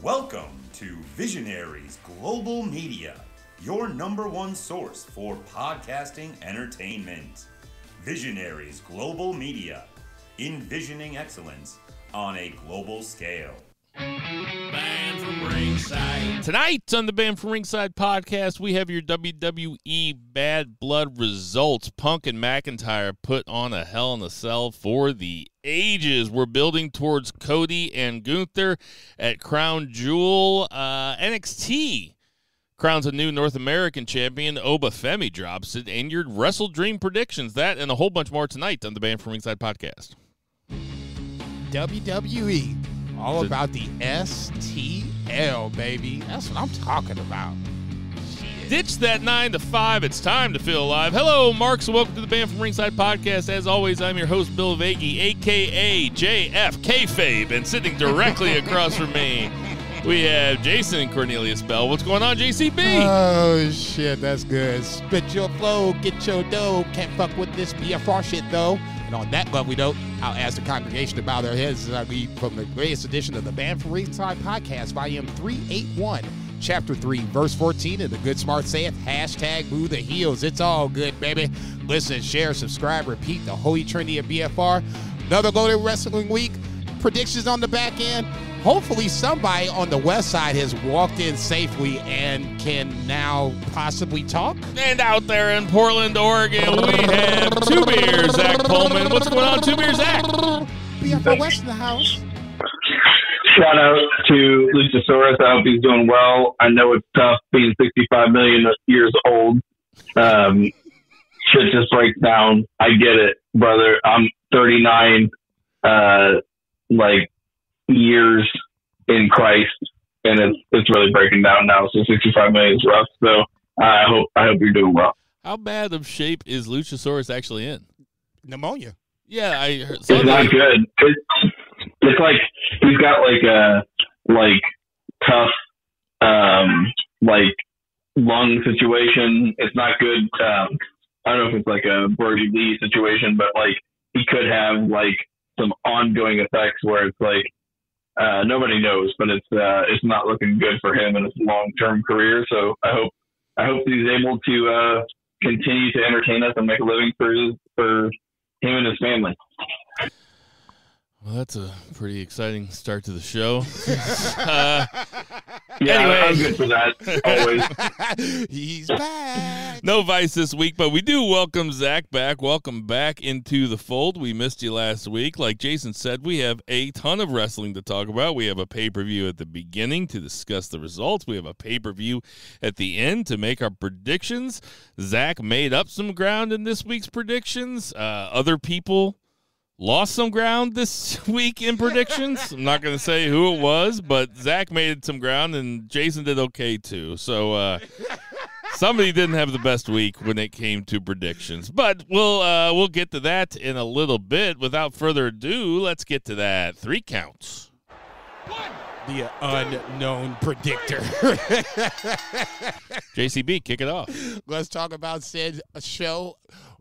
Welcome to Visionaries Global Media, your number one source for podcasting entertainment. Visionaries Global Media, envisioning excellence on a global scale. Band from Ringside. Tonight on the Band from Ringside podcast, we have your WWE Bad Blood results. Punk and McIntyre put on a Hell in a Cell for the ages. We're building towards Cody and Gunther at Crown Jewel. NXT crowns a new North American champion. Obafemi drops it. And your WrestleDream predictions. That and a whole bunch more tonight on the Band from Ringside podcast. WWE. All about the STL, baby. That's what I'm talking about. Shit. Ditch that 9 to 5. It's time to feel alive. Hello, Marks. Welcome to the Band from Ringside podcast. As always, I'm your host, Bill Vagey, a.k.a. JF Kayfabe. And sitting directly across from me, we have Jason Cornelius Bell. What's going on, JCB? Oh, shit. That's good. Spit your flow. Get your dough. Can't fuck with this BFR shit, though. And on that lovely note, I'll ask the congregation to bow their heads as I read from the greatest edition of the Band from Ringside podcast, volume 381, chapter 3, verse 14, and the good smart saith, hashtag boo the heels. It's all good, baby. Listen, share, subscribe, repeat the holy trinity of BFR. Another loaded wrestling week. Predictions on the back end. Hopefully somebody on the west side has walked in safely and can now possibly talk. And out there in Portland, Oregon, we have Two Beers, Zach Pullman. What's going on, Two Beers, Zach? BFR West in the house. Shout out to Luchasaurus. I hope he's doing well. I know it's tough being 65 million years old. Shit just breaks down. I get it, brother. I'm 39, years in Christ, and it's really breaking down now. So 65 million is rough. So I hope you're doing well. How bad of shape is Luchasaurus actually in? Pneumonia. Yeah, I heard. It's not good. It's like he's got tough lung situation. It's not good. I don't know if it's like a Brody Lee situation, but he could have some ongoing effects where it's nobody knows, but it's not looking good for him in his long-term career. So I hope he's able to continue to entertain us and make a living for him and his family. Well, that's a pretty exciting start to the show. Anyway. I'm good for that, always. He's back. No Vice this week, but we do welcome Zach back. Welcome back into the fold. We missed you last week. Like Jason said, we have a ton of wrestling to talk about. We have a pay-per-view at the beginning to discuss the results. We have a pay-per-view at the end to make our predictions. Zach made up some ground in this week's predictions. Other people lost some ground this week in predictions. I'm not going to say who it was, but Zach made some ground, and Jason did okay, too. So somebody didn't have the best week when it came to predictions. But we'll get to that in a little bit. Without further ado, let's get to that. 3 counts. The unknown predictor. JCB, kick it off. Let's talk about said show.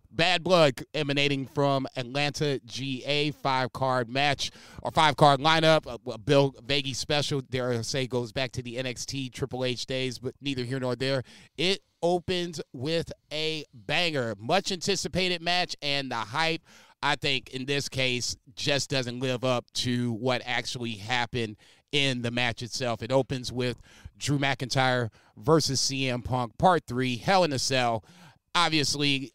Bad Blood emanating from Atlanta, GA, 5-card match or 5-card lineup. A Bill Vagey special, dare I say, goes back to the NXT Triple H days, but neither here nor there. It opens with a banger. Much anticipated match, and the hype, I think, in this case, just doesn't live up to what actually happened in the match itself. It opens with Drew McIntyre versus CM Punk, Part 3, Hell in a Cell. Obviously,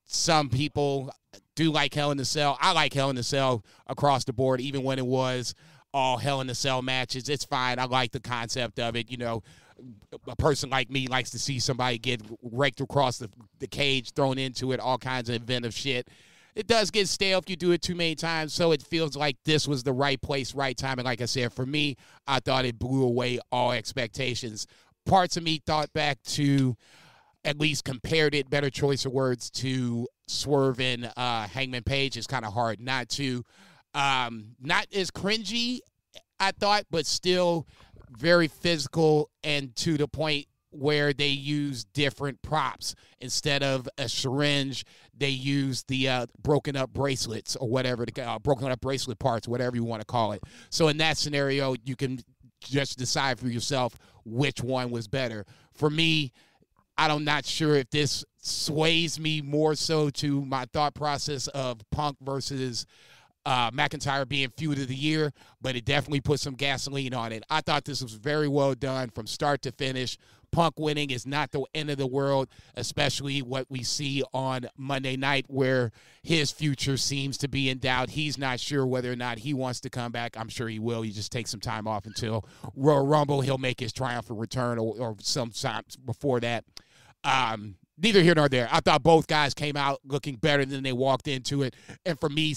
some people do like Hell in a Cell. I like Hell in a Cell across the board, even when it was all Hell in a Cell matches. It's fine. I like the concept of it. You know, a person like me likes to see somebody get raked across the cage, thrown into it, all kinds of inventive shit. It does get stale if you do it too many times, so it feels like this was the right place, right time. And like I said, for me, I thought it blew away all expectations. Parts of me thought back to, at least compared it, better choice of words, to Swerve and Hangman Page. It's kind of hard not to. Not as cringy, I thought, but still very physical and to the point where they use different props. Instead of a syringe, they use the broken up bracelets or whatever, broken up bracelet parts, whatever you want to call it. So in that scenario, you can just decide for yourself which one was better. For me, I'm not sure if this sways me more so to my thought process of Punk versus McIntyre being feud of the year, but it definitely put some gasoline on it. I thought this was very well done from start to finish. Punk winning is not the end of the world, especially what we see on Monday night where his future seems to be in doubt. He's not sure whether or not he wants to come back. I'm sure he will. He just takes some time off until Royal Rumble. He'll make his triumphant return or some time before that. Neither here nor there. I thought both guys came out looking better than they walked into it. And for me,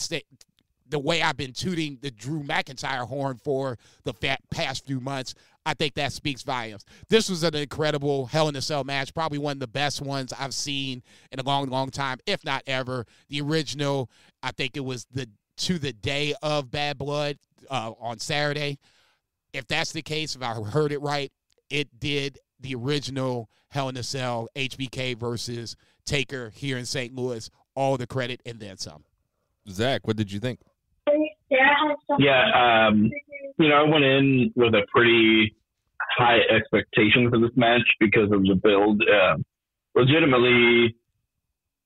the way I've been tooting the Drew McIntyre horn for the past few months, I think that speaks volumes. This was an incredible Hell in a Cell match, probably one of the best ones I've seen in a long, long time, if not ever. The original, I think it was to the day of Bad Blood on Saturday. If that's the case, if I heard it right, it did the original Hell in a Cell, HBK versus Taker here in St. Louis, all the credit and then some. Zach, what did you think? Yeah, I went in with a pretty high expectation for this match because of the build. Legitimately,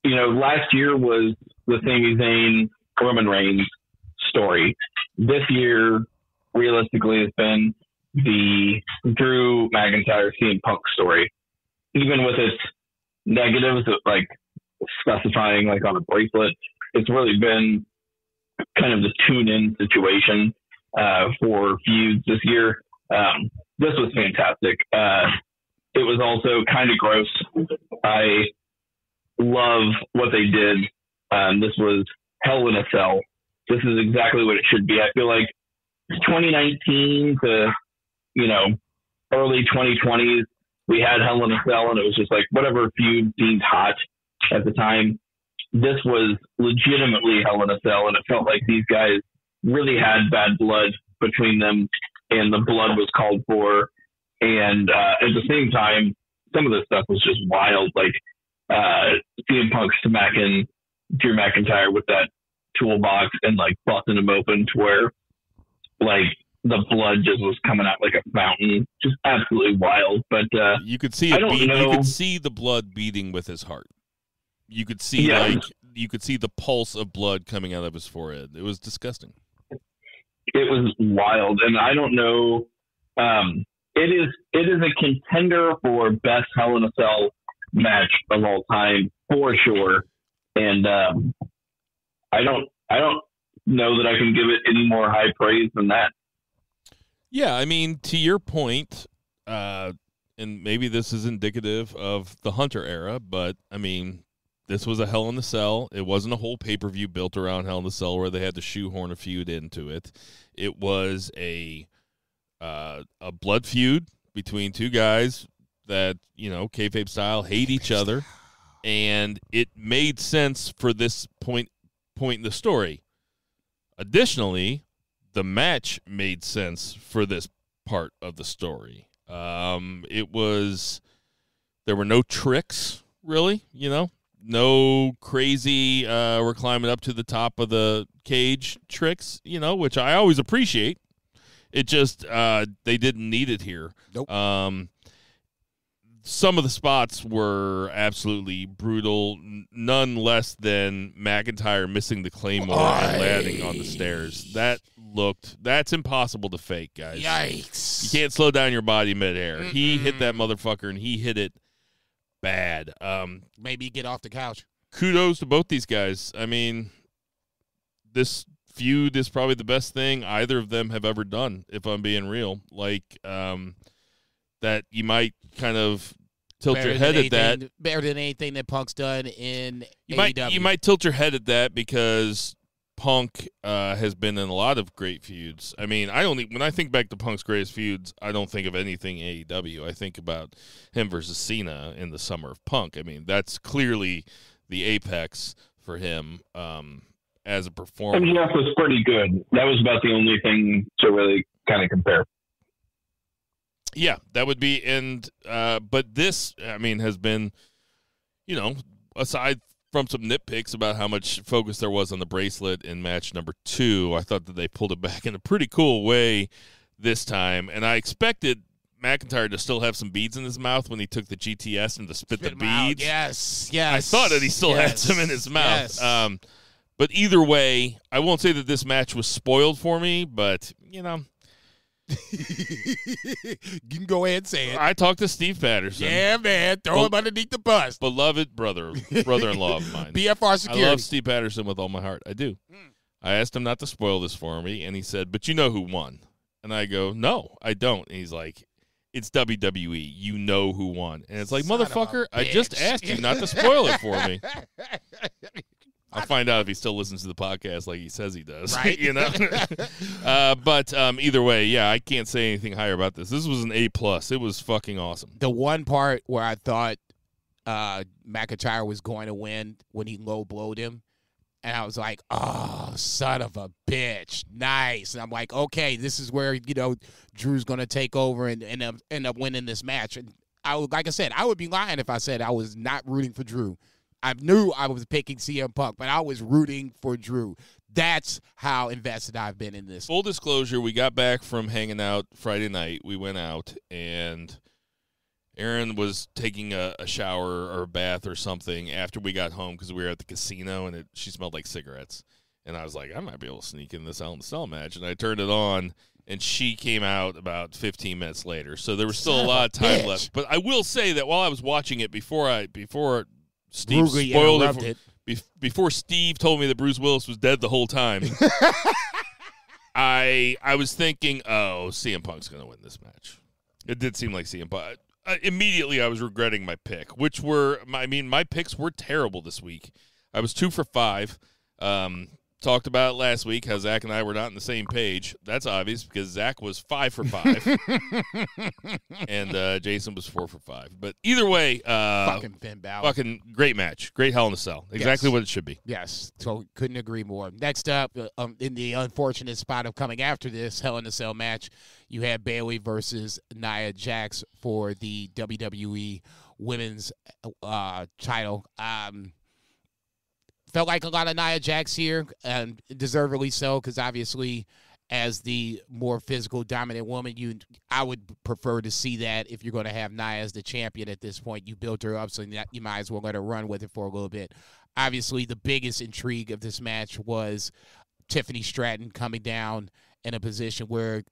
last year was the Sami Zayn Roman Reigns story. This year, realistically, has been the Drew McIntyre CM Punk story. Even with its negatives, like specifying like on a bracelet, it's really been kind of the tune-in situation for feuds this year. This was fantastic. It was also kind of gross. I love what they did. This was Hell in a Cell. This is exactly what it should be. I feel like 2019 to, early 2020s, we had Hell in a Cell, and it was just like whatever feud seemed hot at the time. This was legitimately Hell in a Cell, and it felt like these guys really had bad blood between them, and the blood was called for. And at the same time, some of this stuff was just wild, like CM Punk smacking Drew McIntyre with that toolbox and like busting him open to where like the blood just was coming out like a fountain, just absolutely wild. But you could see you could see the blood beating with his heart. You could see you could see the pulse of blood coming out of his forehead. It was disgusting. It was wild, and I don't know. It is a contender for best Hell in a Cell match of all time for sure. And I don't know that I can give it any more high praise than that. Yeah, I mean, to your point, and maybe this is indicative of the Hunter era, but I mean, this was a Hell in a Cell. It wasn't a whole pay-per-view built around Hell in a Cell where they had to shoehorn a feud into it. It was a blood feud between two guys that, kayfabe style, hate each other, and it made sense for this point in the story. Additionally, the match made sense for this part of the story. There were no tricks, really, no crazy we're climbing up to the top of the cage tricks, which I always appreciate. It just they didn't need it here. Nope. Some of the spots were absolutely brutal, none less than McIntyre missing the Claymore and landing on the stairs. That's impossible to fake, guys. Yikes. You can't slow down your body midair. Mm-mm. He hit that motherfucker, and he hit it bad. Maybe get off the couch. Kudos to both these guys. I mean, this feud is probably the best thing either of them have ever done, if I'm being real. Like, that you might kind of tilt your head at that. Better than anything that Punk's done in AEW. You might tilt your head at that because Punk has been in a lot of great feuds. I mean, when I think back to Punk's greatest feuds, I don't think of anything AEW. I think about him versus Cena in the summer of Punk. I mean, that's clearly the apex for him as a performer. MJF was pretty good. That was about the only thing to really kind of compare. Yeah, that would be, but this, I mean, has been, aside from some nitpicks about how much focus there was on the bracelet in match number 2, I thought that they pulled it back in a pretty cool way this time, and I expected McIntyre to still have some beads in his mouth when he took the GTS and to spit the beads. Yes. I thought that he still had some in his mouth. Yes. But either way, I won't say that this match was spoiled for me, but, you know. You can go ahead and say it. I talked to Steve Patterson. Yeah, man. Throw him underneath the bus. Beloved brother-in-law of mine. BFR Security. I love Steve Patterson with all my heart. I do. I asked him not to spoil this for me, and he said, but you know who won. And I go, no, I don't. And he's like, it's WWE. You know who won. And it's like, motherfucker, I just asked you not to spoil it for me. I'll find out if he still listens to the podcast like he says he does. Right. You know? But either way, yeah, I can't say anything higher about this. This was an A+. It was fucking awesome. The one part where I thought McIntyre was going to win when he low-blowed him, and I was like, oh, son of a bitch. Nice. And I'm like, okay, this is where, Drew's going to take over and end up winning this match. And like I said, I would be lying if I said I was not rooting for Drew. I knew I was picking CM Punk, but I was rooting for Drew. That's how invested I've been in this. Full disclosure, we got back from hanging out Friday night. We went out, and Aaron was taking a shower or a bath or something after we got home because we were at the casino, and she smelled like cigarettes. And I was like, I might be able to sneak in this Hell in a Cell match. And I turned it on, and she came out about 15 minutes later. So there was still a lot of time left. But I will say that while I was watching it, before Steve spoiled it. Before Steve told me that Bruce Willis was dead the whole time, I was thinking, oh, CM Punk's going to win this match. It did seem like CM Punk. Immediately, I was regretting my pick, my picks were terrible this week. I was 2 for 5. Talked about it last week, how Zach and I were not on the same page. That's obvious because Zach was 5 for 5. And Jason was 4 for 5. But either way, fucking Finn Balor. Fucking great match. Great Hell in a Cell. Exactly what it should be. Yes. So couldn't agree more. Next up, in the unfortunate spot of coming after this Hell in a Cell match, you had Bayley versus Nia Jax for the WWE Women's title. Felt like a lot of Nia Jax here, and deservedly so, because obviously, as the more physical, dominant woman, I would prefer to see that if you're going to have Nia as the champion at this point. You built her up, so you might as well let her run with it for a little bit. Obviously, the biggest intrigue of this match was Tiffany Stratton coming down in a position where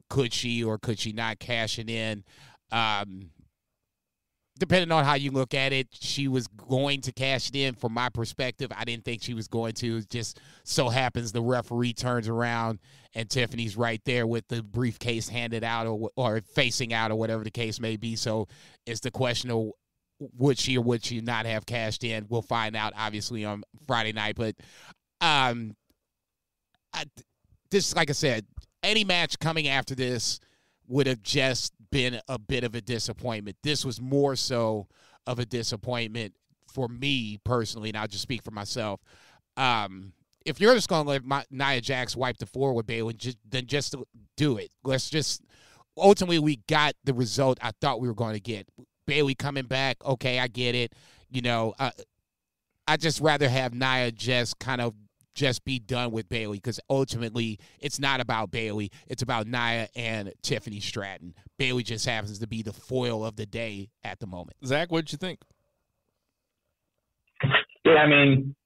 could she or could she not cash it in. Depending on how you look at it, she was going to cash it in. From my perspective, I didn't think she was going to. It just so happens the referee turns around and Tiffany's right there with the briefcase handed out or facing out or whatever the case may be. So it's the question of would she or would she not have cashed in? We'll find out, obviously, on Friday night. But this, like I said, any match coming after this would have just been a bit of a disappointment. This was more so of a disappointment for me personally, and I'll just speak for myself. If you're just going to let Nia Jax wipe the floor with Bayley, then just do it. Ultimately, we got the result I thought we were going to get. Bayley coming back, okay, I get it. I just rather have Nia just be done with Bayley, because ultimately it's not about Bayley. It's about Nia and Tiffany Stratton. Bayley just happens to be the foil of the day at the moment. Zach, what'd you think? Yeah, I mean,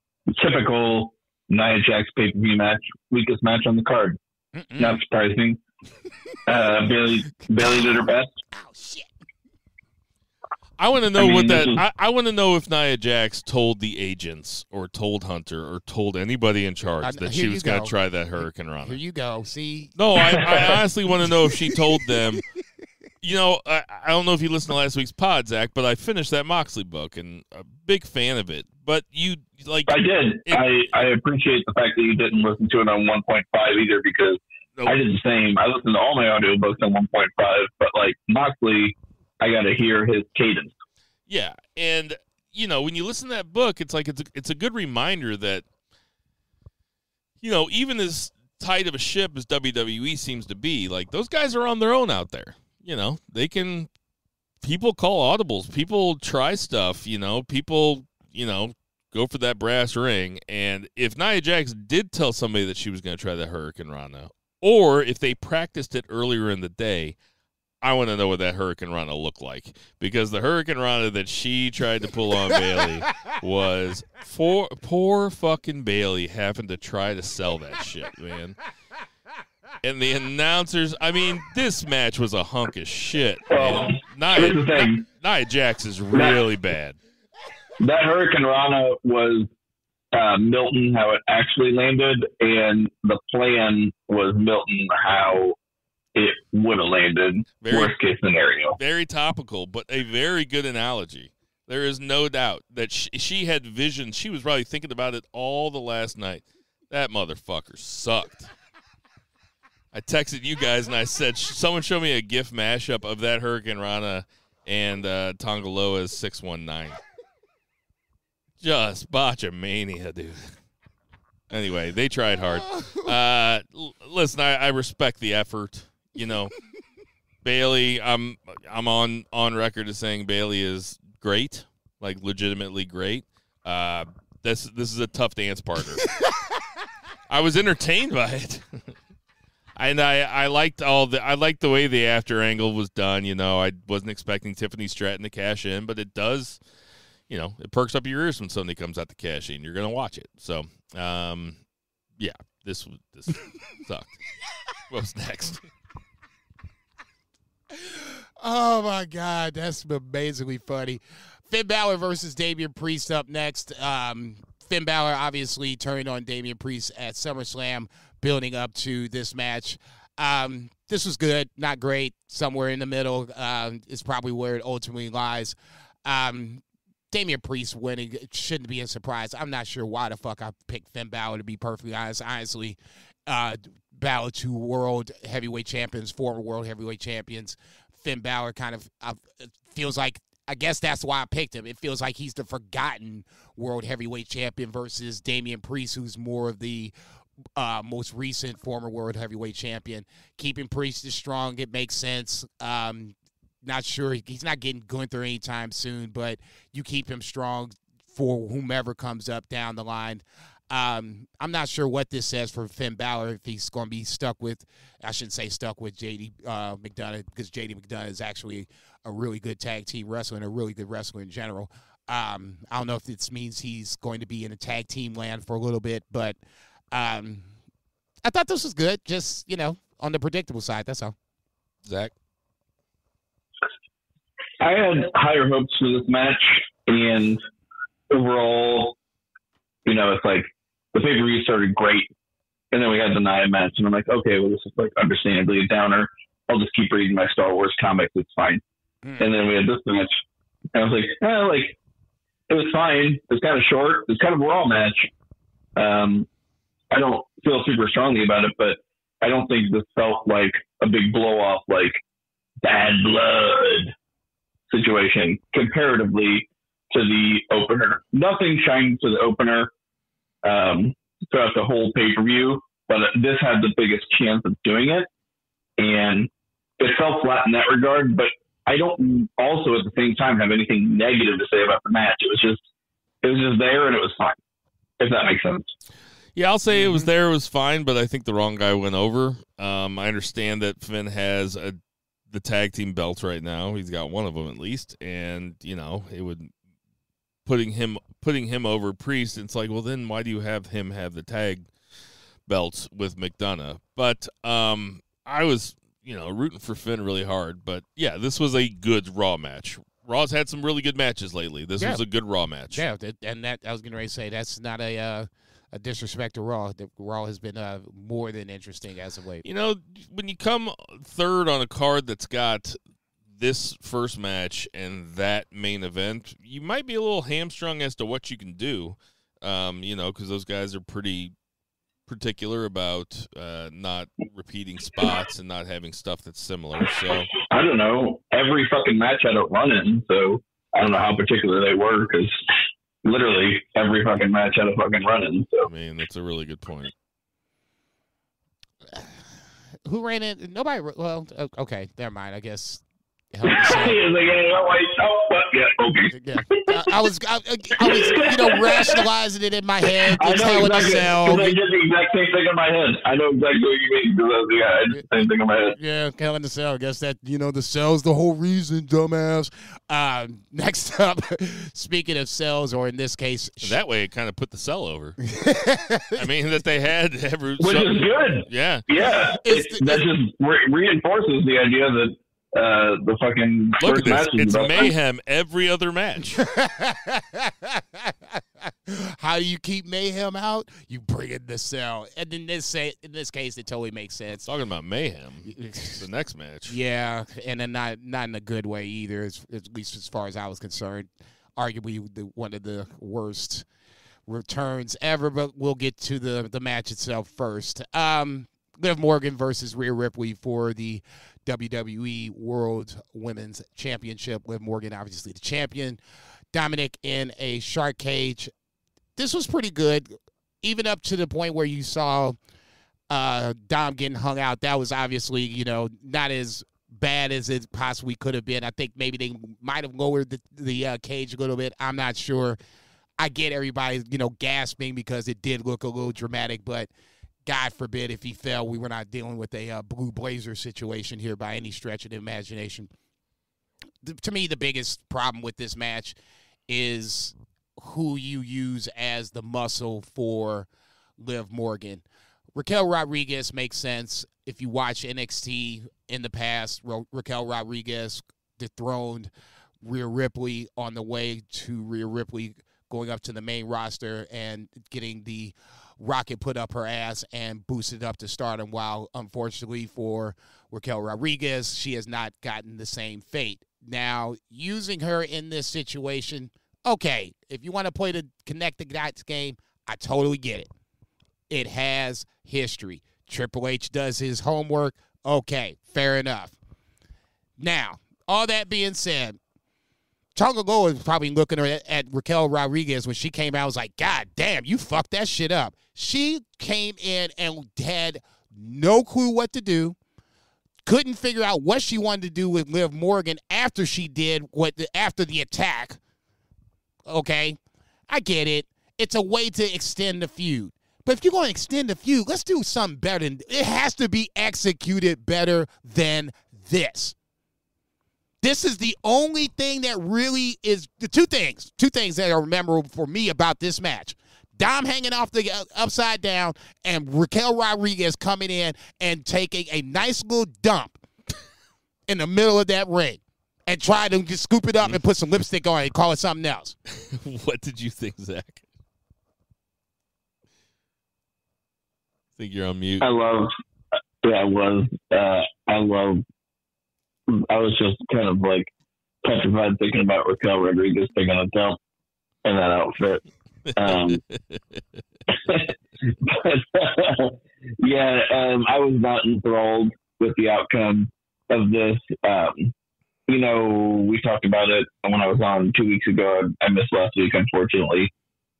typical Nia Jax pay-per-view match, weakest match on the card. Not surprising. Bayley did her best. Oh, shit. I want to know I want to know if Nia Jax told the agents or told Hunter or told anybody in charge that she was going to try that Hurricane Rana. Here you go. See? No, I honestly want to know if she told them. I don't know if you listened to last week's pod, Zach, but I finished that Moxley book and a big fan of it. But I did. I appreciate the fact that you didn't listen to it on 1.5 either, because I did the same. I listened to all my audiobooks on 1.5, but Moxley, I got to hear his cadence. Yeah, and when you listen to that book, it's like it's a good reminder that even as tight of a ship as WWE seems to be, those guys are on their own out there. People call audibles, people try stuff, people go for that brass ring. And if Nia Jax did tell somebody that she was going to try that Hurricane Rana, Or if they practiced it earlier in the day, I want to know what that Hurricane Rana looked like, because the Hurricane Rana that she tried to pull on Bayley was poor fucking Bayley having to try to sell that shit, man. And the announcers, I mean, this match was a hunk of shit, man. Nia Jax is really bad. That Hurricane Rana was Milton how it actually landed, and the plan was Milton how it would have landed. Worst case scenario. Very topical, but a very good analogy. There is no doubt that she had vision. She was probably thinking about it all the last night. That motherfucker sucked. I texted you guys and I said, someone show me a GIF mashup of that Hurricane Rana and Tongaloa's 619. Just botchamania, dude. Anyway, they tried hard. Listen, I respect the effort. You know, Bayley, I'm on record as saying Bayley is great, like legitimately great. This is a tough dance partner. I was entertained by it. And I liked the way the after angle was done. You know, I wasn't expecting Tiffany Stratton to cash in, but it does, you know, it perks up your ears when somebody comes out to cash in. You're gonna watch it. So, yeah, this sucked. What's next? Oh my God, that's amazingly funny. Finn Balor versus Damian Priest up next. Finn Balor obviously turned on Damian Priest at SummerSlam, building up to this match. This was good, not great. Somewhere in the middle is probably where it ultimately lies. Damian Priest winning shouldn't be a surprise. I'm not sure why the fuck I picked Finn Balor, to be perfectly honest. Honestly, Balor, 2 world heavyweight champions, former world heavyweight champions. Finn Balor kind of feels like, I guess that's why I picked him. It feels like he's the forgotten world heavyweight champion versus Damian Priest, who's more of the most recent former world heavyweight champion. Keeping Priest is strong. It makes sense. Not sure. He's not getting Gunther anytime soon, but you keep him strong for whomever comes up down the line. I'm not sure what this says for Finn Balor, if he's going to be stuck with, I shouldn't say stuck with JD McDonough, because JD McDonough is actually a really good tag team wrestler and a really good wrestler in general. I don't know if this means he's going to be in a tag team land for a little bit, but I thought this was good, just, you know, on the predictable side, that's all. Zach? I had higher hopes for this match, and overall, you know, it's like the pay-per-view started great, and then we had the Nia match, and I'm like, okay, well, this is like understandably a downer. I'll just keep reading my Star Wars comics. It's fine. And then we had this match, and I was like, it was fine. It was kind of short. It was kind of a raw match. I don't feel super strongly about it, but I don't think this felt like a big blow-off, like Bad Blood situation comparatively to the opener. Nothing shined to the opener throughout the whole pay-per-view, but this had the biggest chance of doing it, and it fell flat in that regard, but I don't also at the same time have anything negative to say about the match. It was just there, and it was fine, if that makes sense. Yeah, I'll say it was there, it was fine, but I think the wrong guy went over. I understand that Finn has the tag team belts right now. He's got one of them at least, and you know, it would putting him over Priest. It's like, well, then why do you have him have the tag belts with McDonough? But I was, you know, rooting for Finn really hard. But yeah, this was a good Raw match. Raw's had some really good matches lately. This was a good Raw match. Yeah, and that I was going to say that's not a disrespect to Raw. Raw has been more than interesting as of late. You know, when you come third on a card that's got this first match and that main event, you might be a little hamstrung as to what you can do, you know, because those guys are pretty particular about not repeating spots and not having stuff that's similar. So I don't know. Every fucking match had a run-in, so I don't know how particular they were, because literally every fucking match had a fucking run-in. So. I mean, that's a really good point. Who ran it? Nobody. Well, okay, never mind. I guess Hell in a Cell. Yeah. I was, rationalizing it in my head. I know Hell in a exactly. Cell. Because I did the exact same thing in my head. I know exactly what you mean. I did the same thing in my head. Yeah, Hell in a Cell. I guess that, the cell's the whole reason, dumbass. Next up, speaking of cells, or in this case... That way it kind of put the cell over. I mean, that they had... Which is good. Yeah. Yeah. That just reinforces the idea that the fucking look at this. It's about mayhem every other match. How do you keep mayhem out? You bring in the cell. And in this case, it totally makes sense. Talking about mayhem, the next match. Yeah, and then not in a good way either, at least as far as I was concerned. Arguably one of the worst returns ever, but we'll get to the match itself first. Liv Morgan versus Rhea Ripley for the WWE World Women's Championship. Liv Morgan, obviously the champion. Dominic in a shark cage. This was pretty good, even up to the point where you saw Dom getting hung out. That was obviously, not as bad as it possibly could have been. I think maybe they might have lowered the cage a little bit. I'm not sure. I get everybody, gasping because it did look a little dramatic, but God forbid if he fell, we were not dealing with a blue blazer situation here by any stretch of the imagination. To me, the biggest problem with this match is who you use as the muscle for Liv Morgan. Raquel Rodriguez makes sense. If you watch NXT in the past, Raquel Rodriguez dethroned Rhea Ripley on the way to Rhea Ripley going up to the main roster and getting the rocket put up her ass and boosted up to stardom, while unfortunately for Raquel Rodriguez, she has not gotten the same fate. Now, using her in this situation, okay, if you want to play the connect the dots game, I totally get it. It has history. Triple H does his homework. Okay, fair enough. Now, all that being said, Tonga Loa is probably looking at Raquel Rodriguez when she came out. I was like, God damn, you fucked that shit up. She came in and had no clue what to do. Couldn't figure out what she wanted to do with Liv Morgan after she did after the attack. Okay, I get it. It's a way to extend the feud. But if you're going to extend the feud, let's do something better. It has to be executed better than this. This is the only thing that really is the two things that are memorable for me about this match. Dom hanging off the upside down and Raquel Rodriguez coming in and taking a nice little dump in the middle of that ring and trying to just scoop it up and put some lipstick on it and call it something else. What did you think, Zach? I think you're on mute. I was just kind of like petrified thinking about Raquel Rodriguez taking a dump in that outfit. I was not enthralled with the outcome of this. We talked about it when I was on 2 weeks ago. I missed last week, unfortunately.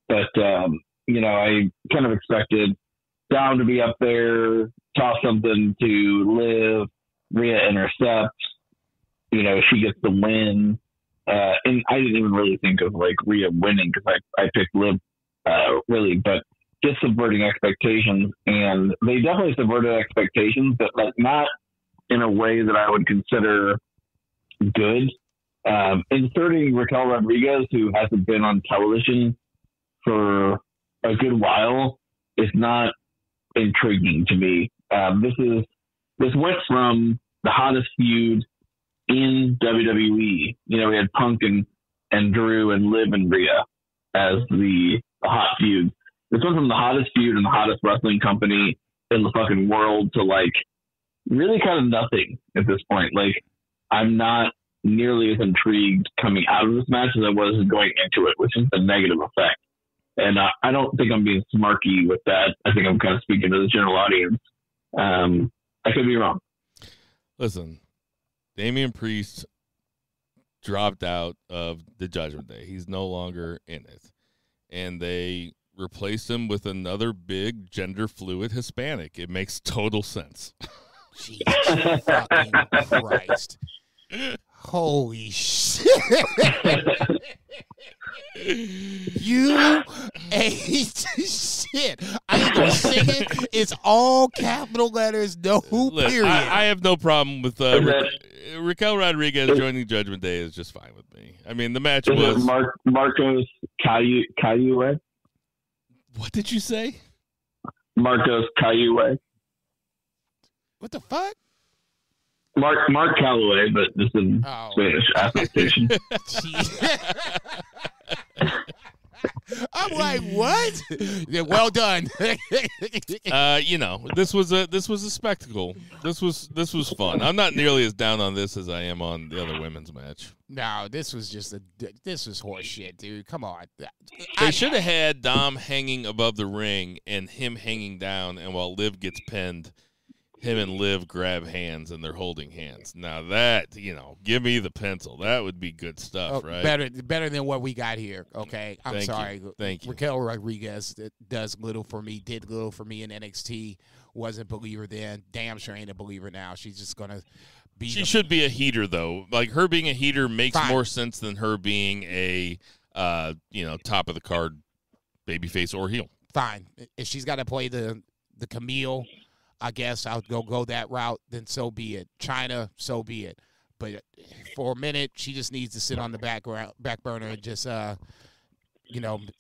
But, I kind of expected Dom to be up there, toss something to Liv, Rhea intercepts, she gets the win. And I didn't even really think of like Rhea winning because I picked Liv really, but just subverting expectations. And they definitely subverted expectations, but like not in a way that I would consider good. Inserting Raquel Rodriguez, who hasn't been on television for a good while, is not intriguing to me. This went from the hottest feud in WWE. We had Punk and Drew and Liv and Rhea as the hot feud. This went from the hottest feud and the hottest wrestling company in the fucking world to like really kind of nothing at this point. Like, I'm not nearly as intrigued coming out of this match as I was going into it, which is a negative effect. And I don't think I'm being smarky with that. I think I'm kind of speaking to the general audience. I could be wrong. Listen, Damian Priest dropped out of the Judgment Day. He's no longer in it. And they replaced him with another big gender fluid Hispanic. It makes total sense. Jesus fucking Christ. Holy shit. You ate shit. I ain't gonna sing it. It's all capital letters, no period. I have no problem with Raquel Rodriguez joining Judgment Day is just fine with me. I mean, the match was Marcos Cayue. What did you say? Marcos Cayue. What the fuck? Mark Calloway, but this is Spanish affectation. I'm like, what? Yeah, well done. This was a spectacle. This was fun. I'm not nearly as down on this as I am on the other women's match. No, this was horse shit, dude. Come on. They should have had Dom hanging above the ring and him hanging down, and while Liv gets pinned, him and Liv grab hands and they're holding hands. Now that, give me the pencil. That would be good stuff, right? Better than what we got here, okay? I'm sorry. Thank you. Raquel Rodriguez did little for me in NXT. Wasn't a believer then. Damn sure ain't a believer now. She's just going to be. She should be a heater, though. Like, her being a heater makes more sense than her being a, top of the card babyface or heel. Fine. If she's got to play the Camille, I guess I'll go that route, then so be it. China, so be it. But for a minute, she just needs to sit on the back burner and just,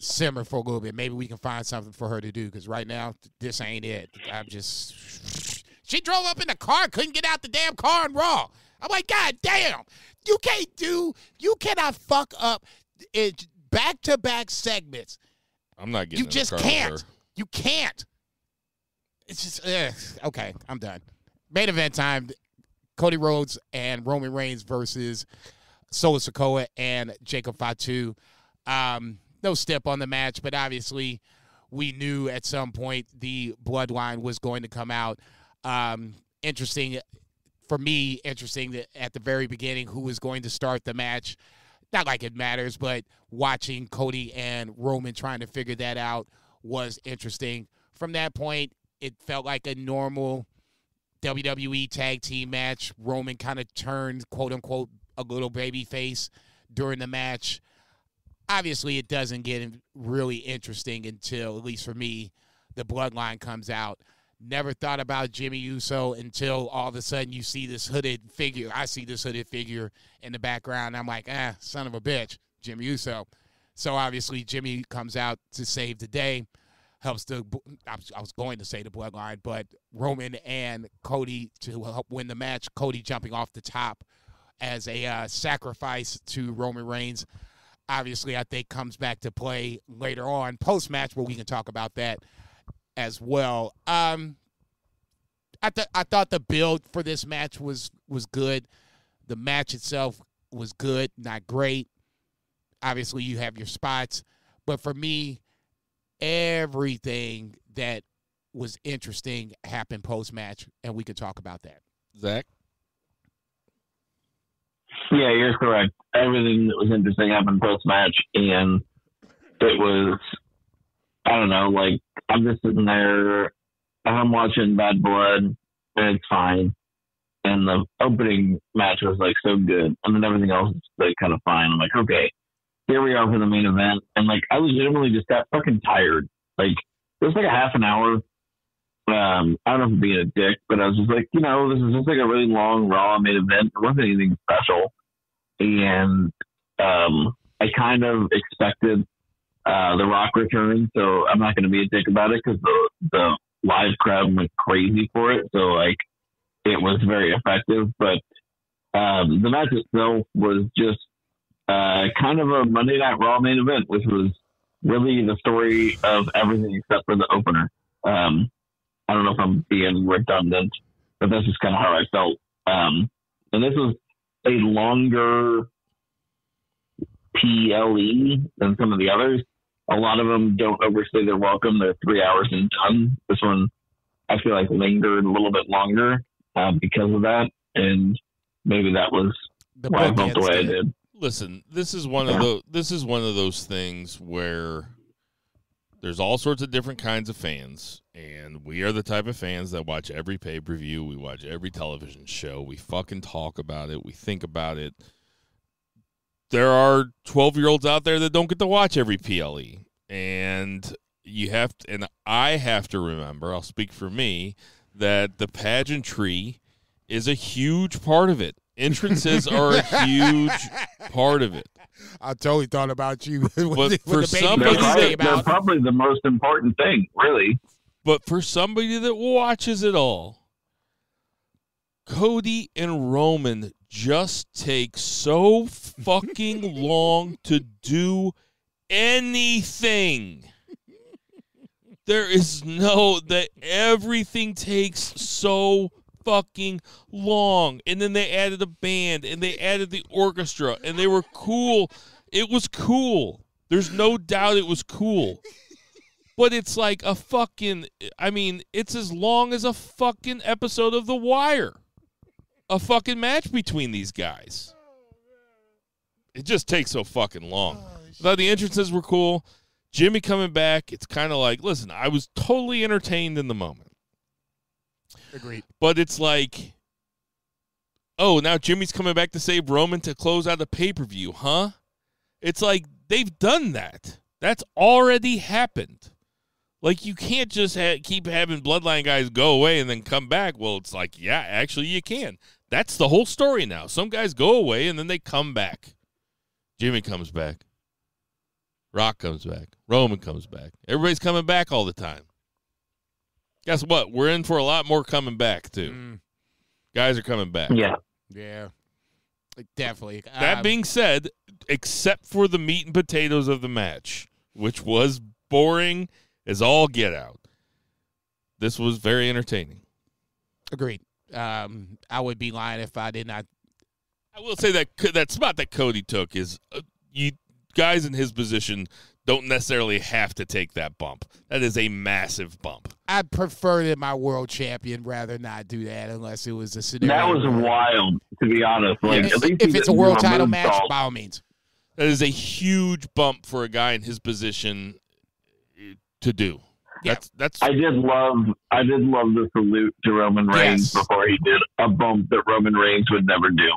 simmer for a little bit. Maybe we can find something for her to do, because right now, this ain't it. She drove up in the car, couldn't get out the damn car on Raw. I'm like, God damn. You cannot fuck up it back-to-back segments. I'm not getting You just can't. You can't. It's just, okay, I'm done. Main event time, Cody Rhodes and Roman Reigns versus Solo Sikoa and Jacob Fatu. No step on the match, but obviously we knew at some point the Bloodline was going to come out. Interesting that at the very beginning who was going to start the match. Not like it matters, but watching Cody and Roman trying to figure that out was interesting. From that point, it felt like a normal WWE tag team match. Roman kind of turned, quote-unquote, a little baby face during the match. Obviously, it doesn't get really interesting until, at least for me, the Bloodline comes out. Never thought about Jimmy Uso until all of a sudden you see this hooded figure. I see this hooded figure in the background. I'm like, son of a bitch, Jimmy Uso. So, obviously, Jimmy comes out to save the day. I was going to say the Bloodline, but Roman and Cody to help win the match. Cody jumping off the top as a sacrifice to Roman Reigns. Obviously, I think comes back to play later on, post-match, where we can talk about that as well. I thought the build for this match was good. The match itself was good, not great. Obviously, you have your spots. But for me, everything that was interesting happened post-match, and we could talk about that. Zach? Yeah, you're correct. Everything that was interesting happened post-match, and it was, I don't know, like, I'm just sitting there, I'm watching Bad Blood, and it's fine. And the opening match was, like, so good, and then everything else is, like, kind of fine. I'm like, okay, here we are for the main event. And, like, I legitimately just got fucking tired. Like, it was like a half an hour. I don't know if I'm being a dick, but I was just like, this is just like a really long Raw main event. It wasn't anything special. And I kind of expected The Rock returning, so I'm not going to be a dick about it because the live crowd went crazy for it. So, like, it was very effective. But the match itself was just kind of a Monday Night Raw main event, which was really the story of everything except for the opener. I don't know if I'm being redundant, but that's just kind of how I felt. And this was a longer PLE than some of the others. A lot of them don't overstay their welcome. They're 3 hours and done. This one, I feel like, lingered a little bit longer because of that. And maybe that was why I felt the way I did. Listen, this is one of those things where There's all sorts of different kinds of fans, and we are the type of fans that watch every pay-per-view. We watch every television show. We fucking talk about it. We think about it. There are 12-year-olds out there that don't get to watch every PLE, and I have to remember, I'll speak for me, that the pageantry is a huge part of it. Entrances are a huge part of it. I totally thought about you. But for somebody they're probably the most important thing, really. But for somebody that watches it all, Cody and Roman just take so fucking long to do anything. There is that everything takes so fucking long. And then they added a band and they added the orchestra and they were cool. It was cool. There's no doubt it was cool. But it's like it's as long as a fucking episode of The Wire. A fucking match between these guys. It just takes so fucking long. I thought the entrances were cool. Jimmy coming back, it's kind of like, listen, I was totally entertained in the moment. Agreed. But it's like, oh, now Jimmy's coming back to save Roman to close out the pay-per-view, huh? It's like, they've done that. That's already happened. Like, you can't just keep having Bloodline guys go away and then come back. Well, it's like, yeah, actually you can. That's the whole story now. Some guys go away and then they come back. Jimmy comes back. Rock comes back. Roman comes back. Everybody's coming back all the time. Guess what? We're in for a lot more coming back, too. Guys are coming back. Yeah. Yeah. Definitely. That being said, except for the meat and potatoes of the match, which was boring as all get out, this was very entertaining. Agreed. I would be lying if I did not. I will say that spot that Cody took is you guys in his position don't necessarily have to take that bump. That is a massive bump. I'd prefer that my world champion rather not do that unless it was a scenario. That was wild, to be honest. Like, yeah, at least if it's a world title match, by all means. That is a huge bump for a guy in his position to do. Yeah. That's. I did love the salute to Roman Reigns before he did a bump that Roman Reigns would never do.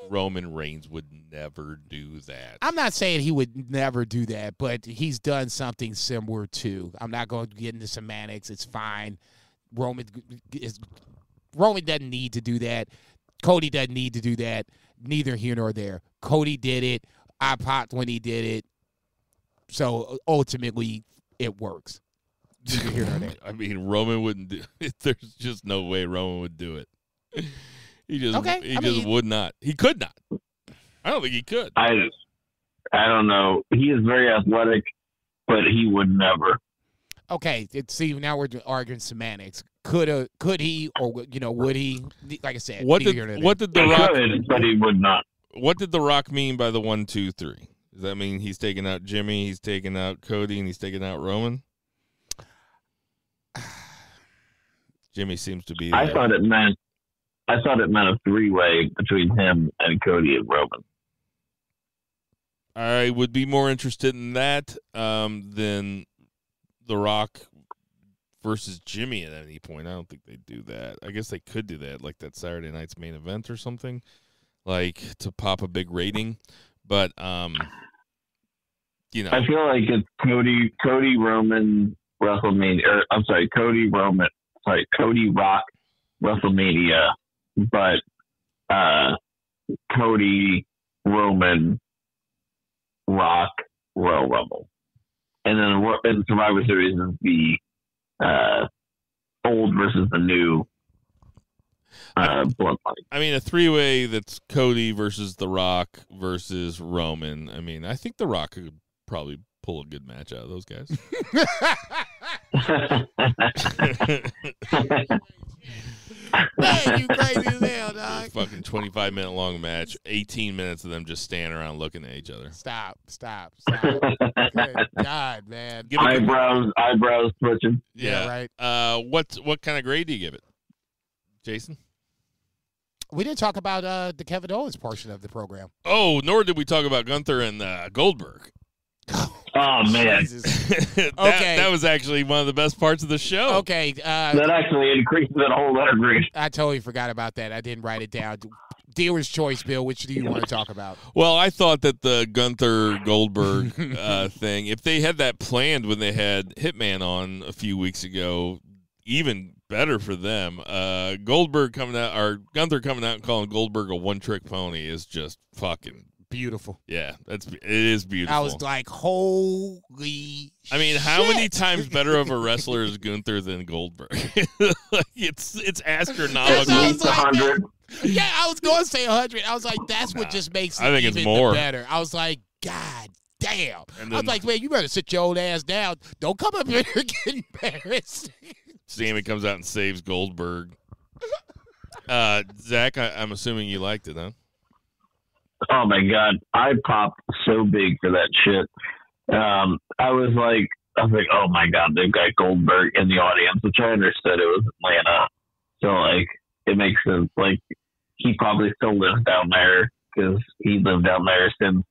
Roman Reigns would never do that. I'm not saying he would never do that, but he's done something similar to. I'm not going to get into semantics. It's fine. Roman doesn't need to do that. Cody doesn't need to do that. Neither here nor there. Cody did it. I popped when he did it. So ultimately, it works. Neither here nor there. I mean, Roman wouldn't do it. There's just no way Roman would do it. He just would not. He could not. I don't think he could. I don't know. He is very athletic, but he would never. Okay, see, now we're arguing semantics. Could he, or would he? Like I said, what did the Rock? Could, but he would not. What did the Rock mean by the 1, 2, 3? Does that mean he's taking out Jimmy, he's taking out Cody, and he's taking out Roman? Jimmy seems to be. I thought it meant a 3-way between him and Cody and Roman. I would be more interested in that than The Rock versus Jimmy at any point. I don't think they'd do that. I guess they could do that, like that Saturday night's main event or something, like to pop a big rating. But I feel like it's Cody Roman WrestleMania. Cody Rock WrestleMania, but Cody Roman Rock Royal Rumble, and then Survivor Series is the old versus the new Bloodline. I mean, a 3-way that's Cody versus The Rock versus Roman. I mean, I think The Rock could probably pull a good match out of those guys. Man, you crazy as hell, dog. Fucking 25-minute long match, 18 minutes of them just standing around looking at each other. Stop. Good God, man. Eyebrows twitching. Yeah, right. What kind of grade do you give it, Jason? We didn't talk about the Kevin Owens portion of the program. Oh, nor did we talk about Gunther and Goldberg. Oh, man. That was actually one of the best parts of the show. Okay. That actually increases that whole letter grade. I totally forgot about that. I didn't write it down. Dealer's choice, Bill. Which do you want to talk about? Well, I thought that the Gunther Goldberg thing, if they had that planned when they had Hitman on a few weeks ago, even better for them. Gunther coming out and calling Goldberg a one-trick pony is just fucking beautiful. Yeah, it is beautiful. I was like, holy I mean, how shit. many times better of a wrestler is Gunther than Goldberg? Like, it's astronomical. I was like, 100. yeah, I was going to say 100. I was like, that's what just makes it I think even it's more. better. I was like, God damn. And I was then- like, man, you better sit your old ass down. Don't come up here and get embarrassed. Sami comes out and saves Goldberg. Zach, I'm assuming you liked it, huh? Oh my God, I popped so big for that shit. I was like, oh my God, they've got Goldberg in the audience, which I understood it was Atlanta. So like, it makes sense. Like, he probably still lives down there because he lived down there since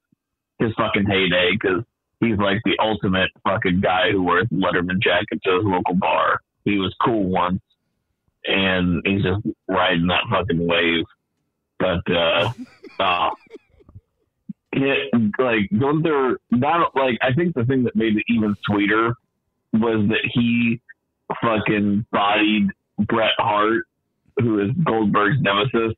his fucking heyday. Because he's like the ultimate fucking guy who wears Letterman jacket to his local bar. He was cool once, and he's just riding that fucking wave. But like Gunther, I think the thing that made it even sweeter was that he fucking bodied Bret Hart, who is Goldberg's nemesis,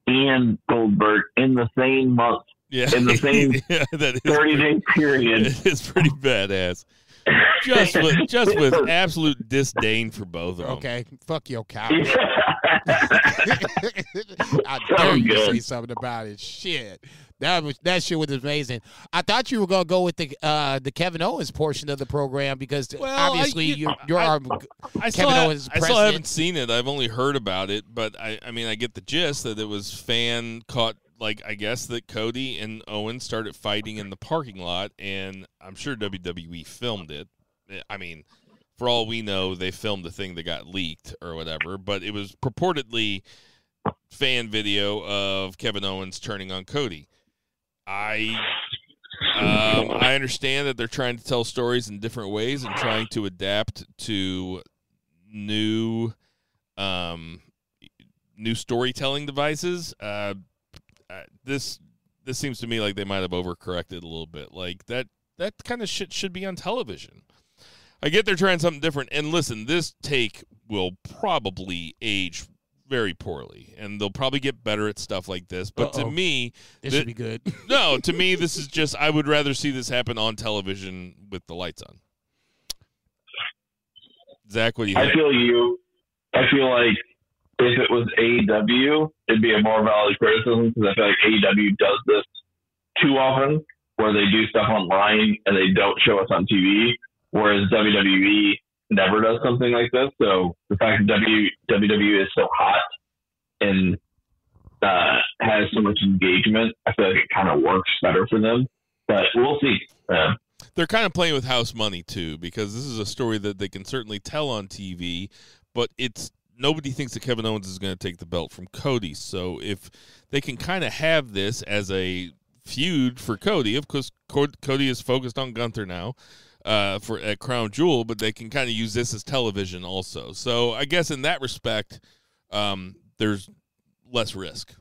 and Goldberg in the same month, in the same 30-day period. It's pretty badass. Just with absolute disdain for both of them. Okay, fuck your couch. I dare you to say something about it. Shit. That shit was amazing. I thought you were gonna go with the Kevin Owens portion of the program because obviously you're our Kevin Owens president. I still haven't seen it. I've only heard about it, but I mean I get the gist that it was fan caught. Like, I guess that Cody and Owens started fighting in the parking lot, and I'm sure WWE filmed it. I mean, for all we know, they filmed the thing that got leaked or whatever, but it was purportedly fan video of Kevin Owens turning on Cody. I understand that they're trying to tell stories in different ways and trying to adapt to new storytelling devices. This seems to me like they might have overcorrected a little bit. Like that kind of shit should be on television. I get they're trying something different. And listen, this take will probably age very poorly, and they'll probably get better at stuff like this. But to me, this should be good. No, to me, this is just I would rather see this happen on television with the lights on. Zach, what do you think? I feel you. I feel like if it was AEW, it'd be a more valid criticism because I feel like AEW does this too often, where they do stuff online and they don't show us on TV, whereas WWE never does something like this. So the fact that WWE is so hot and has so much engagement, I feel like it kind of works better for them. But we'll see. They're kind of playing with house money too, because this is a story that they can certainly tell on TV, but nobody thinks that Kevin Owens is going to take the belt from Cody. So if they can kind of have this as a feud for Cody, of course, Cody is focused on Gunther now at Crown Jewel, but they can kind of use this as television also. So I guess in that respect, there's less risk.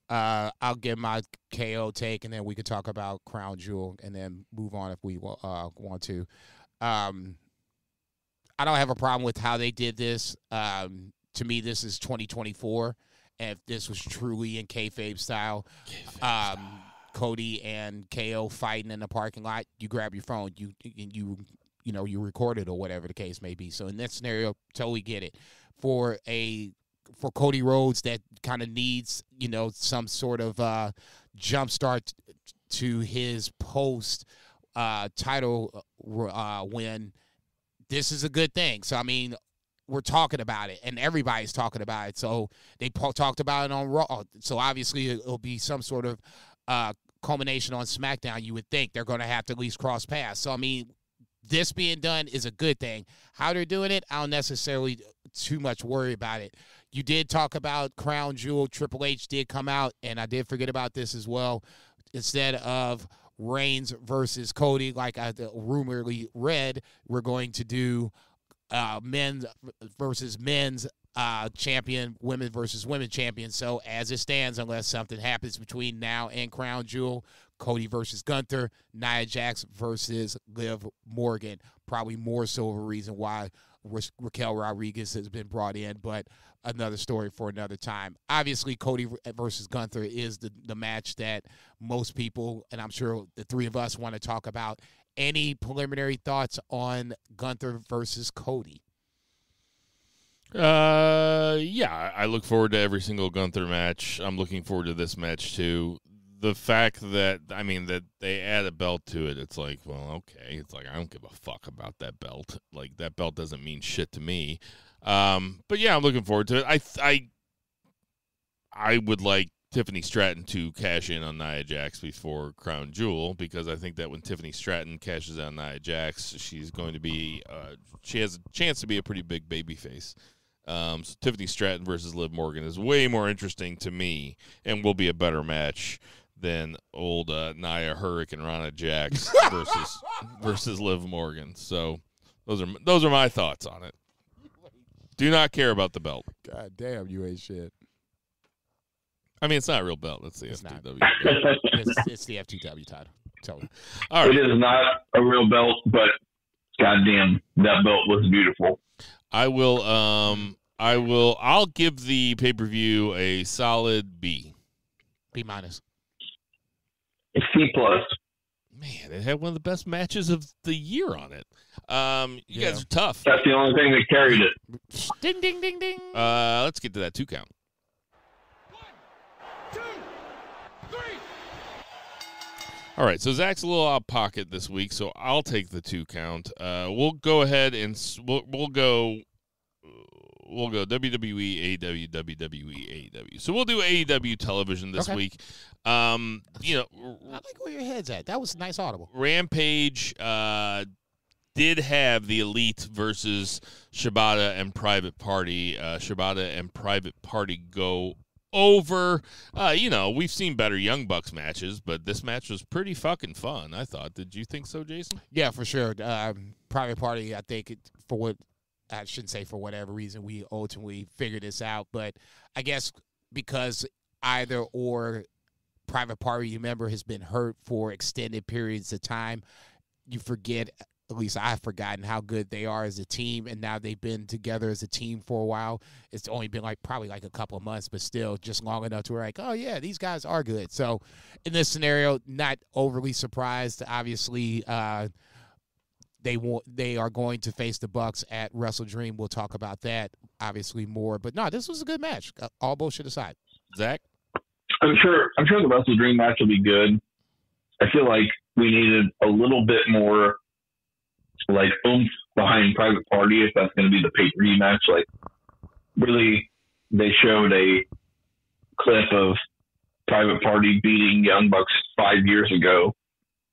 I'll give my KO take, and then we could talk about Crown Jewel, and then move on if we want to. I don't have a problem with how they did this. To me, this is 2024, and if this was truly in kayfabe style, Cody and KO fighting in the parking lot, you grab your phone, you record it or whatever the case may be. So in that scenario, totally get it. For Cody Rhodes, that kind of needs some sort of jump start to his post title win. This is a good thing. So I mean, we're talking about it, and everybody's talking about it. So they talked about it on Raw. So obviously it'll be some sort of culmination on SmackDown. You would think they're going to have to at least cross paths. So I mean, this being done is a good thing. How they're doing it, I don't necessarily too much worry about it. You did talk about Crown Jewel. Triple H did come out, and I did forget about this as well. Instead of Reigns versus Cody. Like I rumorly read, we're going to do men's versus men's champion, women versus women champion. So as it stands, unless something happens between now and Crown Jewel, Cody versus Gunther, Nia Jax versus Liv Morgan. Probably more so of a reason why Raquel Rodriguez has been brought in, but another story for another time. Obviously, Cody versus Gunther is the match that most people, and I'm sure the three of us, want to talk about. Any preliminary thoughts on Gunther versus Cody? Yeah, I look forward to every single Gunther match. I'm looking forward to this match too. The fact that, that they add a belt to it, it's like, well, okay. It's like, I don't give a fuck about that belt. Like, that belt doesn't mean shit to me. But yeah, I'm looking forward to it. I would like Tiffany Stratton to cash in on Nia Jax before Crown Jewel, because I think that when Tiffany Stratton cashes in on Nia Jax, she's going to be, she has a chance to be a pretty big babyface. So Tiffany Stratton versus Liv Morgan is way more interesting to me and will be a better match than old Nia Hurricane Rana Jax versus Liv Morgan. So those are my thoughts on it. Do not care about the belt. God damn, you ain't shit. I mean, it's not a real belt. It's the FTW. It's the FTW title. Tell me. All right. It is not a real belt, but goddamn, that belt was beautiful. I'll give the pay-per-view a solid B. B minus. C plus. Man, it had one of the best matches of the year on it. You guys are tough. That's the only thing that carried it. Ding, ding, ding, ding. Let's get to that 2 count. 1, 2, 3. All right, so Zach's a little out of pocket this week, so I'll take the 2 count. We'll go ahead and we'll go WWE, AEW, WWE, AEW. So we'll do AEW television this week. I like where your head's at. That was nice audible. Rampage did have the Elite versus Shibata and Private Party. Shibata and Private Party go over. We've seen better Young Bucks matches, but this match was pretty fucking fun, I thought. Did you think so, Jason? Yeah, for sure. Private Party, I think, I shouldn't say for whatever reason we ultimately figured this out, but I guess because either or Private Party member has been hurt for extended periods of time, you forget, at least I've forgotten how good they are as a team, and now they've been together as a team for a while. It's only been probably a couple of months, but still just long enough to where oh yeah, these guys are good. So in this scenario, not overly surprised. Obviously, they are going to face the Bucks at WrestleDream. We'll talk about that obviously more. But no, this was a good match. All bullshit aside. Zach? I'm sure the WrestleDream match will be good. I feel like we needed a little bit more oomph behind Private Party if that's going to be the pay-per-view match. Really, they showed a clip of Private Party beating Young Bucks 5 years ago,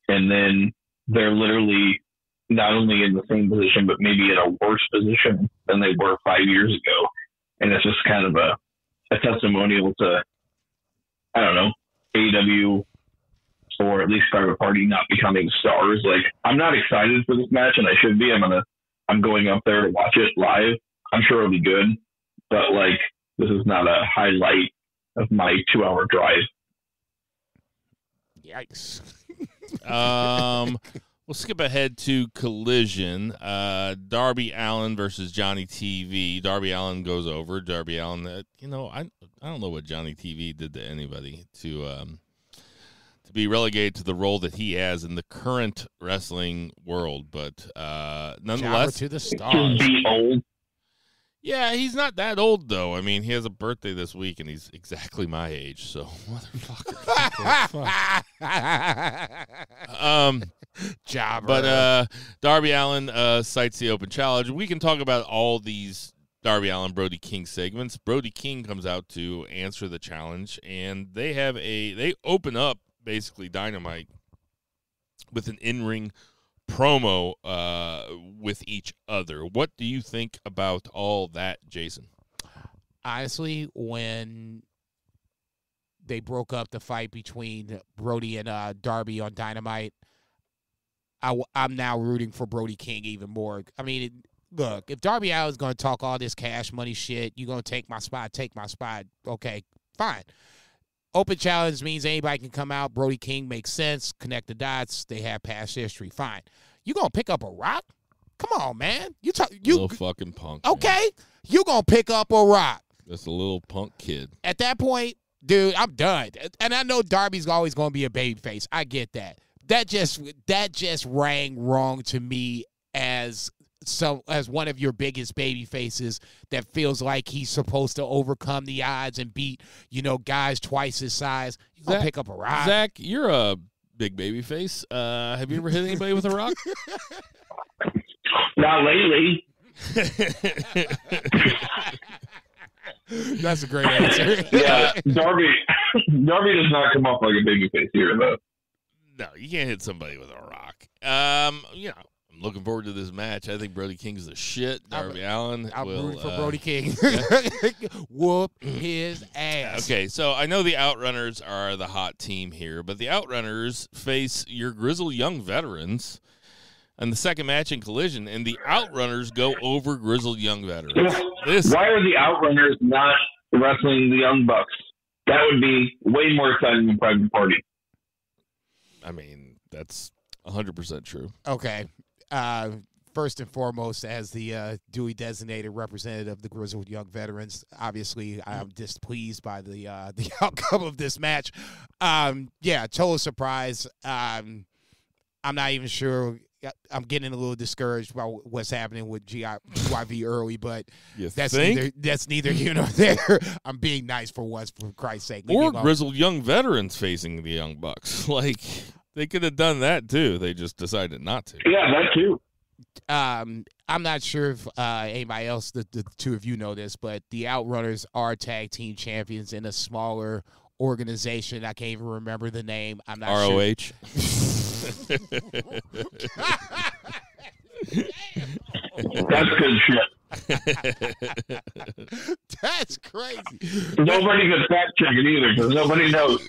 and then they're literally not only in the same position, but maybe in a worse position than they were 5 years ago. And it's just kind of a testimonial to, I don't know, AEW or at least Private Party not becoming stars. I'm not excited for this match, and I should be. I'm going up there to watch it live. I'm sure it'll be good, but this is not a highlight of my 2-hour drive. Yikes. We'll skip ahead to Collision. Darby Allin versus Johnny TV. Darby Allin goes over. Darby Allin, I don't know what Johnny TV did to anybody to be relegated to the role that he has in the current wrestling world, but nonetheless, to the stars. Be old. Yeah, he's not that old though. I mean, he has a birthday this week, and he's exactly my age. So, motherfucker. Jobber. But Darby Allin cites the open challenge. We can talk about all these Darby Allin, Brody King segments. Brody King comes out to answer the challenge, and they open up basically Dynamite with an in-ring promo with each other. What do you think about all that, Jason? Honestly, when they broke up the fight between Brody and Darby on Dynamite. I'm now rooting for Brody King even more. I mean, look, if Darby Allin's going to talk all this cash money shit, you're going to take my spot, okay, fine. Open challenge means anybody can come out. Brody King makes sense. Connect the dots. They have past history. Fine. You going to pick up a Rock? Come on, man. You little fucking punk. Okay. Man. You going to pick up a Rock. That's a little punk kid. At that point, dude, I'm done. And I know Darby's always going to be a babyface. I get that. That just rang wrong to me as one of your biggest baby faces that feels like he's supposed to overcome the odds and beat, guys twice his size. You gonna pick up a Rock. Zach, you're a big baby face. Have you ever hit anybody with a rock? Not lately. That's a great answer. Yeah, Darby does not come off like a baby face here, though. No, you can't hit somebody with a rock. I'm looking forward to this match. I think Brody King's the shit. Darby Allin. I'm rooting for Brody King. Yeah. Whoop his ass. Okay, so I know the Outrunners are the hot team here, but the Outrunners face your grizzled young veterans in the second match in Collision, and the Outrunners go over grizzled young veterans. Why are the Outrunners not wrestling the Young Bucks? That would be way more exciting than Private Party. I mean, that's 100% true. Okay. First and foremost, as the Dewey designated representative of the grizzled young veterans, obviously I'm displeased by the outcome of this match. Total surprise. I'm not even sure. I'm getting a little discouraged by what's happening with GYV early, but that's neither here nor there. I'm being nice for once, for Christ's sake. Or grizzled young veterans facing the Young Bucks. Like, they could have done that too. They just decided not to. Yeah, that too. I'm not sure if anybody else, the two of you know this, but the Outrunners are tag team champions in a smaller organization. I can't even remember the name. I'm not ROH. sure. That's good shit. That's crazy. Nobody can fact check it either because nobody knows.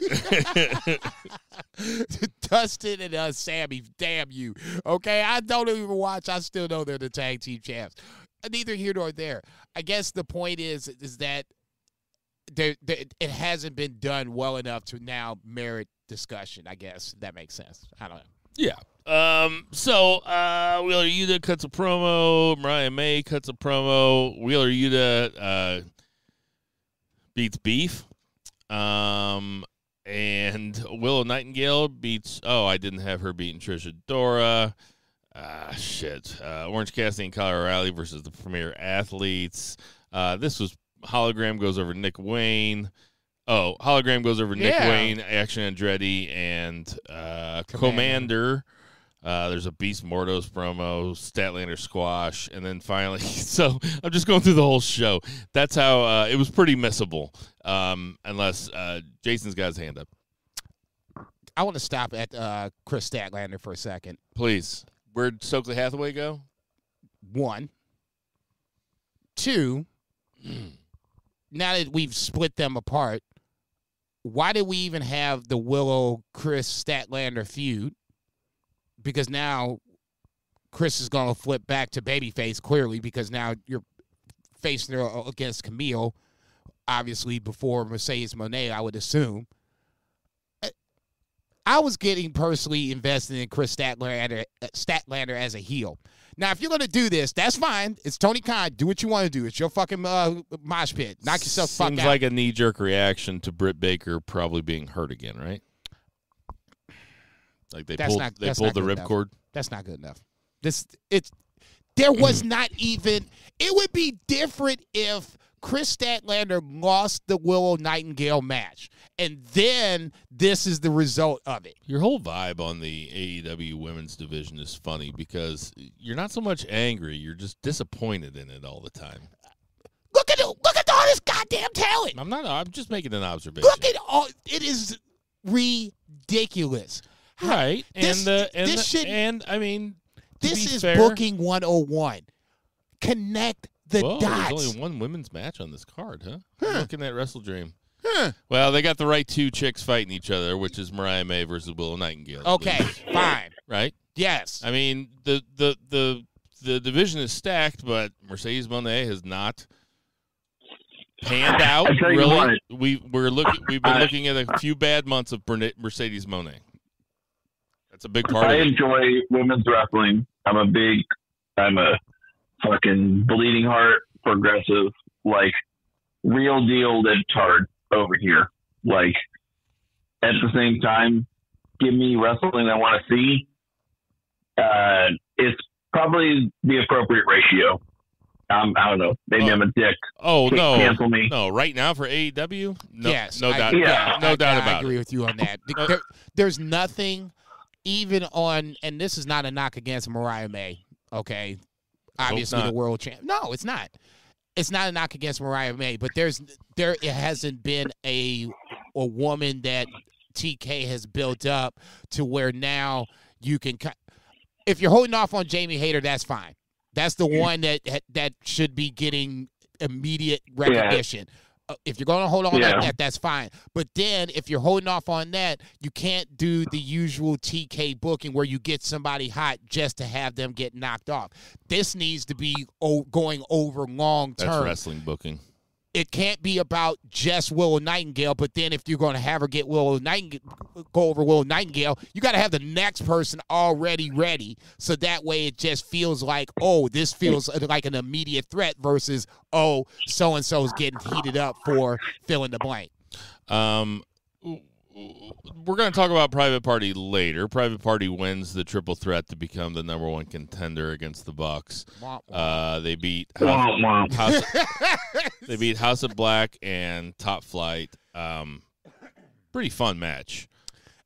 Dustin and Sami, damn you. Okay, I don't even watch. I still know they're the tag team champs. Neither here nor there. I guess the point is that it hasn't been done well enough to now merit discussion. I guess that makes sense. I don't know. Yeah. So Wheeler Yuta cuts a promo. Mariah May cuts a promo. Wheeler Yuta beats Beef. And Willow Nightingale beats. Oh, I didn't have her beating Trisha Dora. Shit. Orange Cassidy and Kyle O'Reilly versus the Premier Athletes. This was Hologram goes over Nick Wayne. Oh, Hologram goes over Nick Wayne, Action Andretti, and Commander. There's a Beast Mortos promo, Statlander Squash, and then finally, so I'm just going through the whole show. That's how it was pretty missable, unless Jason's got his hand up. I want to stop at Chris Statlander for a second. Please. Where'd Stokely Hathaway go? 1. 2, now that we've split them apart, why did we even have the Willow-Chris Statlander feud? Because now Chris is going to flip back to babyface, clearly, because now you're facing her against Camille, obviously before Mercedes Moné, I would assume. I was getting personally invested in Chris Statlander as a heel. Now, if you're going to do this, that's fine. It's Tony Khan. Do what you want to do. It's your fucking mosh pit. Knock yourself fuck out. Seems like a knee-jerk reaction to Britt Baker probably being hurt again, right? Like they pulled the ripcord. That's not good enough. There was not even. It would be different if Chris Statlander lost the Willow Nightingale match, and then this is the result of it. Your whole vibe on the AEW women's division is funny because you're not so much angry, you're just disappointed in it all the time. Look at all this goddamn talent. I'm just making an observation. Look at all. It is ridiculous. Right. This is fair, booking 101. Connect the dots. There's only one women's match on this card, huh? I'm looking at WrestleDream. Well, they got the right two chicks fighting each other, which is Mariah May versus Willow Nightingale. Okay, fine. Right? Yes. I mean, the division is stacked, but Mercedes Moné has not panned out. I tell you Really, what. we've been looking at a few bad months of Mercedes Moné. That's a big part I of it. enjoy women's wrestling. I'm a fucking bleeding heart progressive, like real deal libtard over here. Like at the same time, give me wrestling I want to see. It's probably the appropriate ratio. I don't know. Maybe I'm a dick. Oh, no. Cancel me. No, right now for AEW? No, Yes. no doubt. Yeah. No doubt I about agree it. with you on that. There's nothing even on, and this is not a knock against Mariah May, okay? Obviously not. the world champ. No, it's not. It's not a knock against Mariah May, but there hasn't been a woman that TK has built up to where now you can, if you're holding off on Jamie Hayter, that's fine. That's the one that should be getting immediate recognition. If you're going to hold on like that's fine. But then if you're holding off on that, you can't do the usual TK booking where you get somebody hot just to have them get knocked off. This needs to be going over long term. That's wrestling booking. It can't be about just Willow Nightingale, but then if you're going to have her get go over Willow Nightingale, you got to have the next person already ready, so that way it just feels like, oh, this feels like an immediate threat versus, oh, so-and-so's getting heated up for fill in the blank. We're going to talk about Private Party later. Private Party wins the triple threat to become the number one contender against the Bucks. They beat they beat House of Black and Top Flight. Pretty fun match.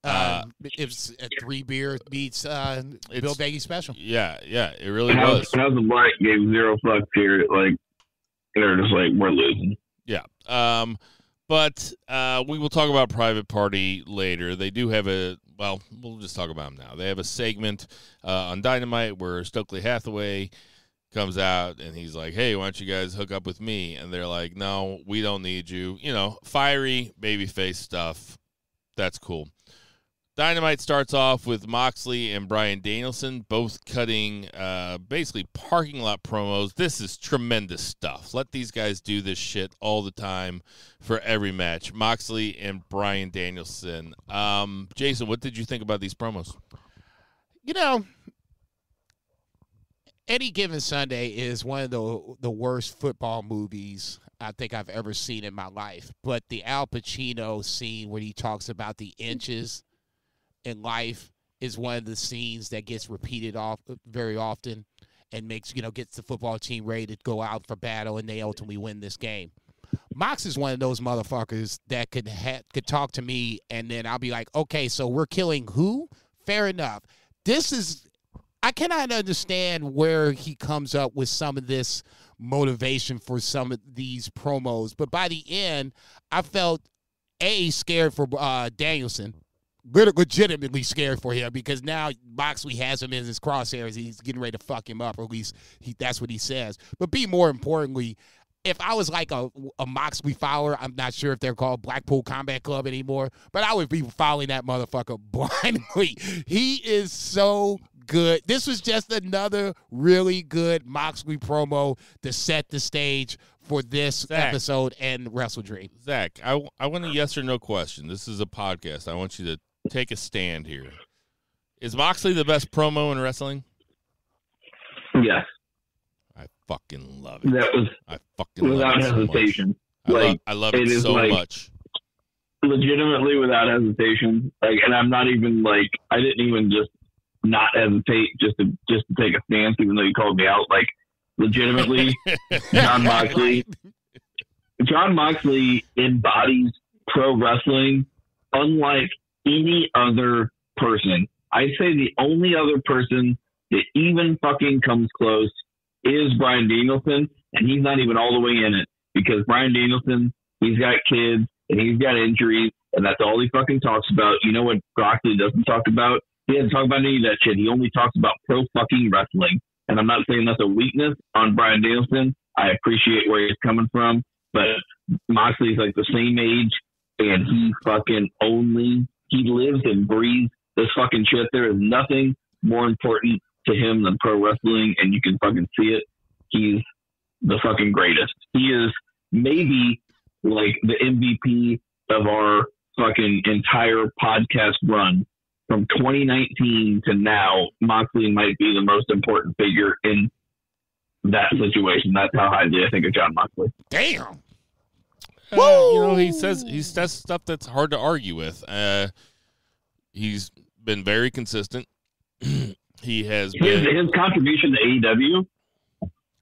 It's a 3 beer beats Bill Baggy special. Yeah, it really was. House of Black gave 0 fucks here. Like they're just like, we're losing. Yeah. But we will talk about Private Party later. They do have we'll just talk about them now. They have a segment on Dynamite where Stokely Hathaway comes out and he's like, hey, why don't you guys hook up with me? And they're like, no, we don't need you. You know, fiery babyface stuff. That's cool. Dynamite starts off with Moxley and Bryan Danielson both cutting basically parking lot promos. This is tremendous stuff. Let these guys do this shit all the time for every match. Moxley and Bryan Danielson. Jason, what did you think about these promos? You know, Any Given Sunday is one of the worst football movies I think I've ever seen in my life. But the Al Pacino scene where he talks about the inches in life is one of the scenes that gets repeated very often and gets the football team ready to go out for battle, and they ultimately win this game. Mox is one of those motherfuckers that could talk to me, and then I'll be like, okay, so we're killing who? Fair enough. I cannot understand where he comes up with some of this motivation for some of these promos, but by the end, I felt scared for Danielson. Legitimately scared for him because now Moxley has him in his crosshairs. He's getting ready to fuck him up, or at least that's what he says. But more importantly, if I was like a Moxley follower, I'm not sure if they're called Blackpool Combat Club anymore, but I would be following that motherfucker blindly. He is so good. This was just another really good Moxley promo to set the stage for this episode and WrestleDream. Zach, I want a yes or no question. This is a podcast. I want you to take a stand here. Is Moxley the best promo in wrestling? Yes. I fucking love it. That was without hesitation. I love it so much. Legitimately without hesitation. Like, and I'm not even like, I didn't even just not hesitate just to take a stance, even though you called me out. Like, legitimately, Jon Moxley embodies pro wrestling unlike any other person. I'd say the only other person that even fucking comes close is Bryan Danielson, and he's not even all the way in it because Bryan Danielson, he's got kids and he's got injuries, and that's all he fucking talks about. You know what Broccoli doesn't talk about? He doesn't talk about any of that shit. He only talks about pro fucking wrestling. And I'm not saying that's a weakness on Bryan Danielson. I appreciate where he's coming from, but Moxley's like the same age and he lives and breathes this fucking shit. There is nothing more important to him than pro wrestling, and you can fucking see it. He's the fucking greatest. He is maybe like the MVP of our fucking entire podcast run. From 2019 to now, Moxley might be the most important figure in that situation. That's how highly I think of Jon Moxley. Damn. He says stuff that's hard to argue with. He's been very consistent. He has been his contribution to AEW.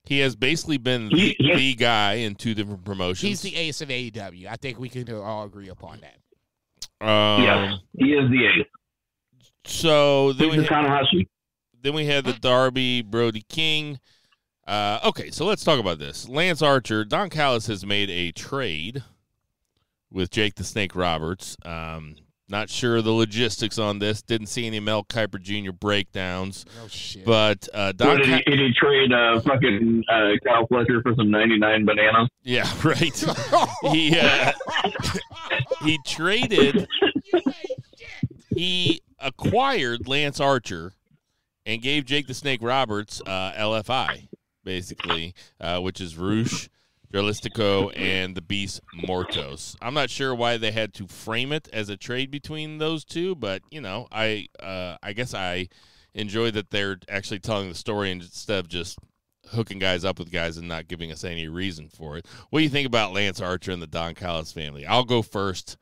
He has basically been the guy in two different promotions. He's the ace of AEW. I think we can all agree upon that. Yes, he is the ace. So then we had the Hmm. Darby Brody King. Okay, so let's talk about this. Lance Archer, Don Callis has made a trade with Jake the Snake Roberts. Not sure the logistics on this. Didn't see any Mel Kiper Jr. breakdowns. Oh shit! But Did he trade fucking Kyle Fletcher for some 99 bananas? Yeah, right. He traded. He acquired Lance Archer and gave Jake the Snake Roberts LFI, basically, which is Roosh, Dralistico, and the Beast Mortos. I'm not sure why they had to frame it as a trade between those two, but I guess I enjoy that they're actually telling the story instead of just hooking guys up with guys and not giving us any reason for it. What do you think about Lance Archer and the Don Callis family? I'll go first.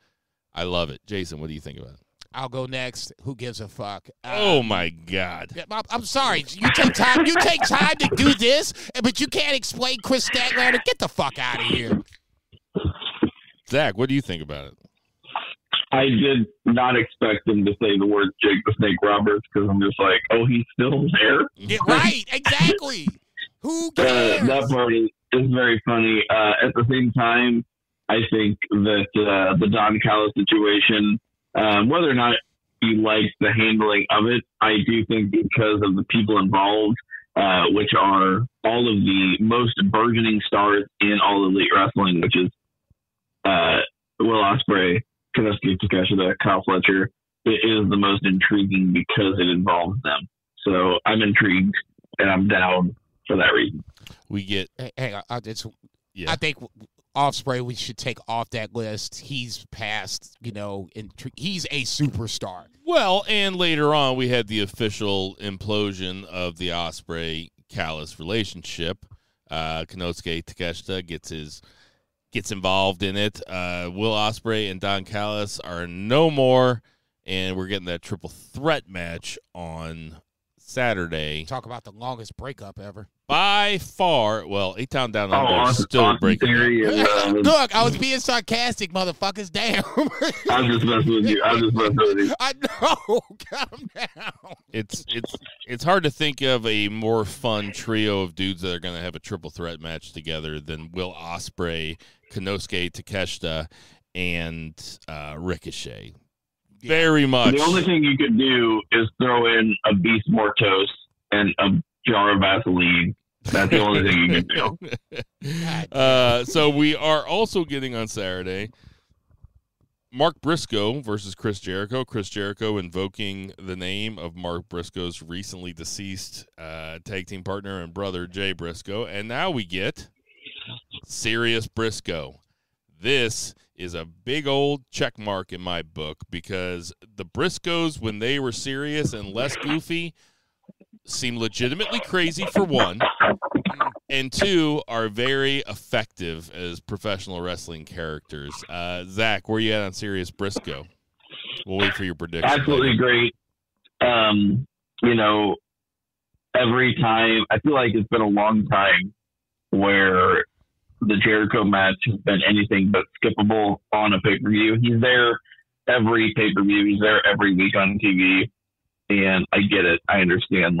I love it. Jason, what do you think about it? I'll go next. Who gives a fuck? Oh my God! I'm sorry. You take time. You take time to do this, but you can't explain Chris Statlander. Get the fuck out of here. Zach, what do you think about it? I did not expect him to say the word Jake the Snake Roberts because I'm just like, oh, he's still there. Yeah, right? Exactly. Who cares? That part is very funny. At the same time, I think that the Don Callis situation. Whether or not you like the handling of it, I do think because of the people involved, which are all of the most burgeoning stars in all elite wrestling, which is Will Ospreay, Konosuke Takeshita, Kyle Fletcher, it is the most intriguing because it involves them. So I'm intrigued and I'm down for that reason. We get. Hang on. I think Ospreay we should take off that list. He's past, he's a superstar. Well, and later on we had the official implosion of the Ospreay-Callis relationship. Konosuke Takeshita gets involved in it. Will Ospreay and Don Callis are no more, and we're getting that triple threat match on Saturday. Talk about the longest breakup ever. By far, well, A-Town Down Under is still breaking up. Look, I was being sarcastic, motherfuckers. Damn. I was just messing with you. I know. Calm down. It's hard to think of a more fun trio of dudes that are going to have a triple threat match together than Will Ospreay, Konosuke Takeshita, and Ricochet. Yeah. Very much. The only thing you could do is throw in a Beast Mortos and a jar of Vaseline. That's the only thing you can do. So we are also getting on Saturday Mark Briscoe versus Chris Jericho. Chris Jericho invoking the name of Mark Briscoe's recently deceased tag team partner and brother, Jay Briscoe. And now we get Serious Briscoe. This is a big old check mark in my book because the Briscoes, when they were serious and less goofy, seem legitimately crazy, for one, and two, are very effective as professional wrestling characters. Zach, where you at on Serious Briscoe? We'll wait for your prediction. Absolutely great. Every time, I feel like it's been a long time where the Jericho match has been anything but skippable on a pay-per-view. He's there every pay-per-view. He's there every week on TV. And I get it. I understand.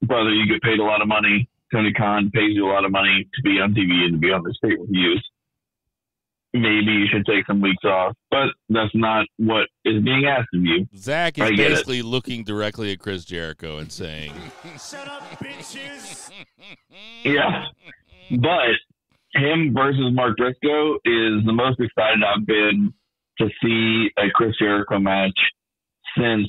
Brother, you get paid a lot of money. Tony Khan pays you a lot of money to be on TV and to be on this pay-per-views. Maybe you should take some weeks off, but that's not what is being asked of you. Zach is basically looking directly at Chris Jericho and saying, "Shut up, bitches." Yeah. But him versus Mark Briscoe is the most excited I've been to see a Chris Jericho match since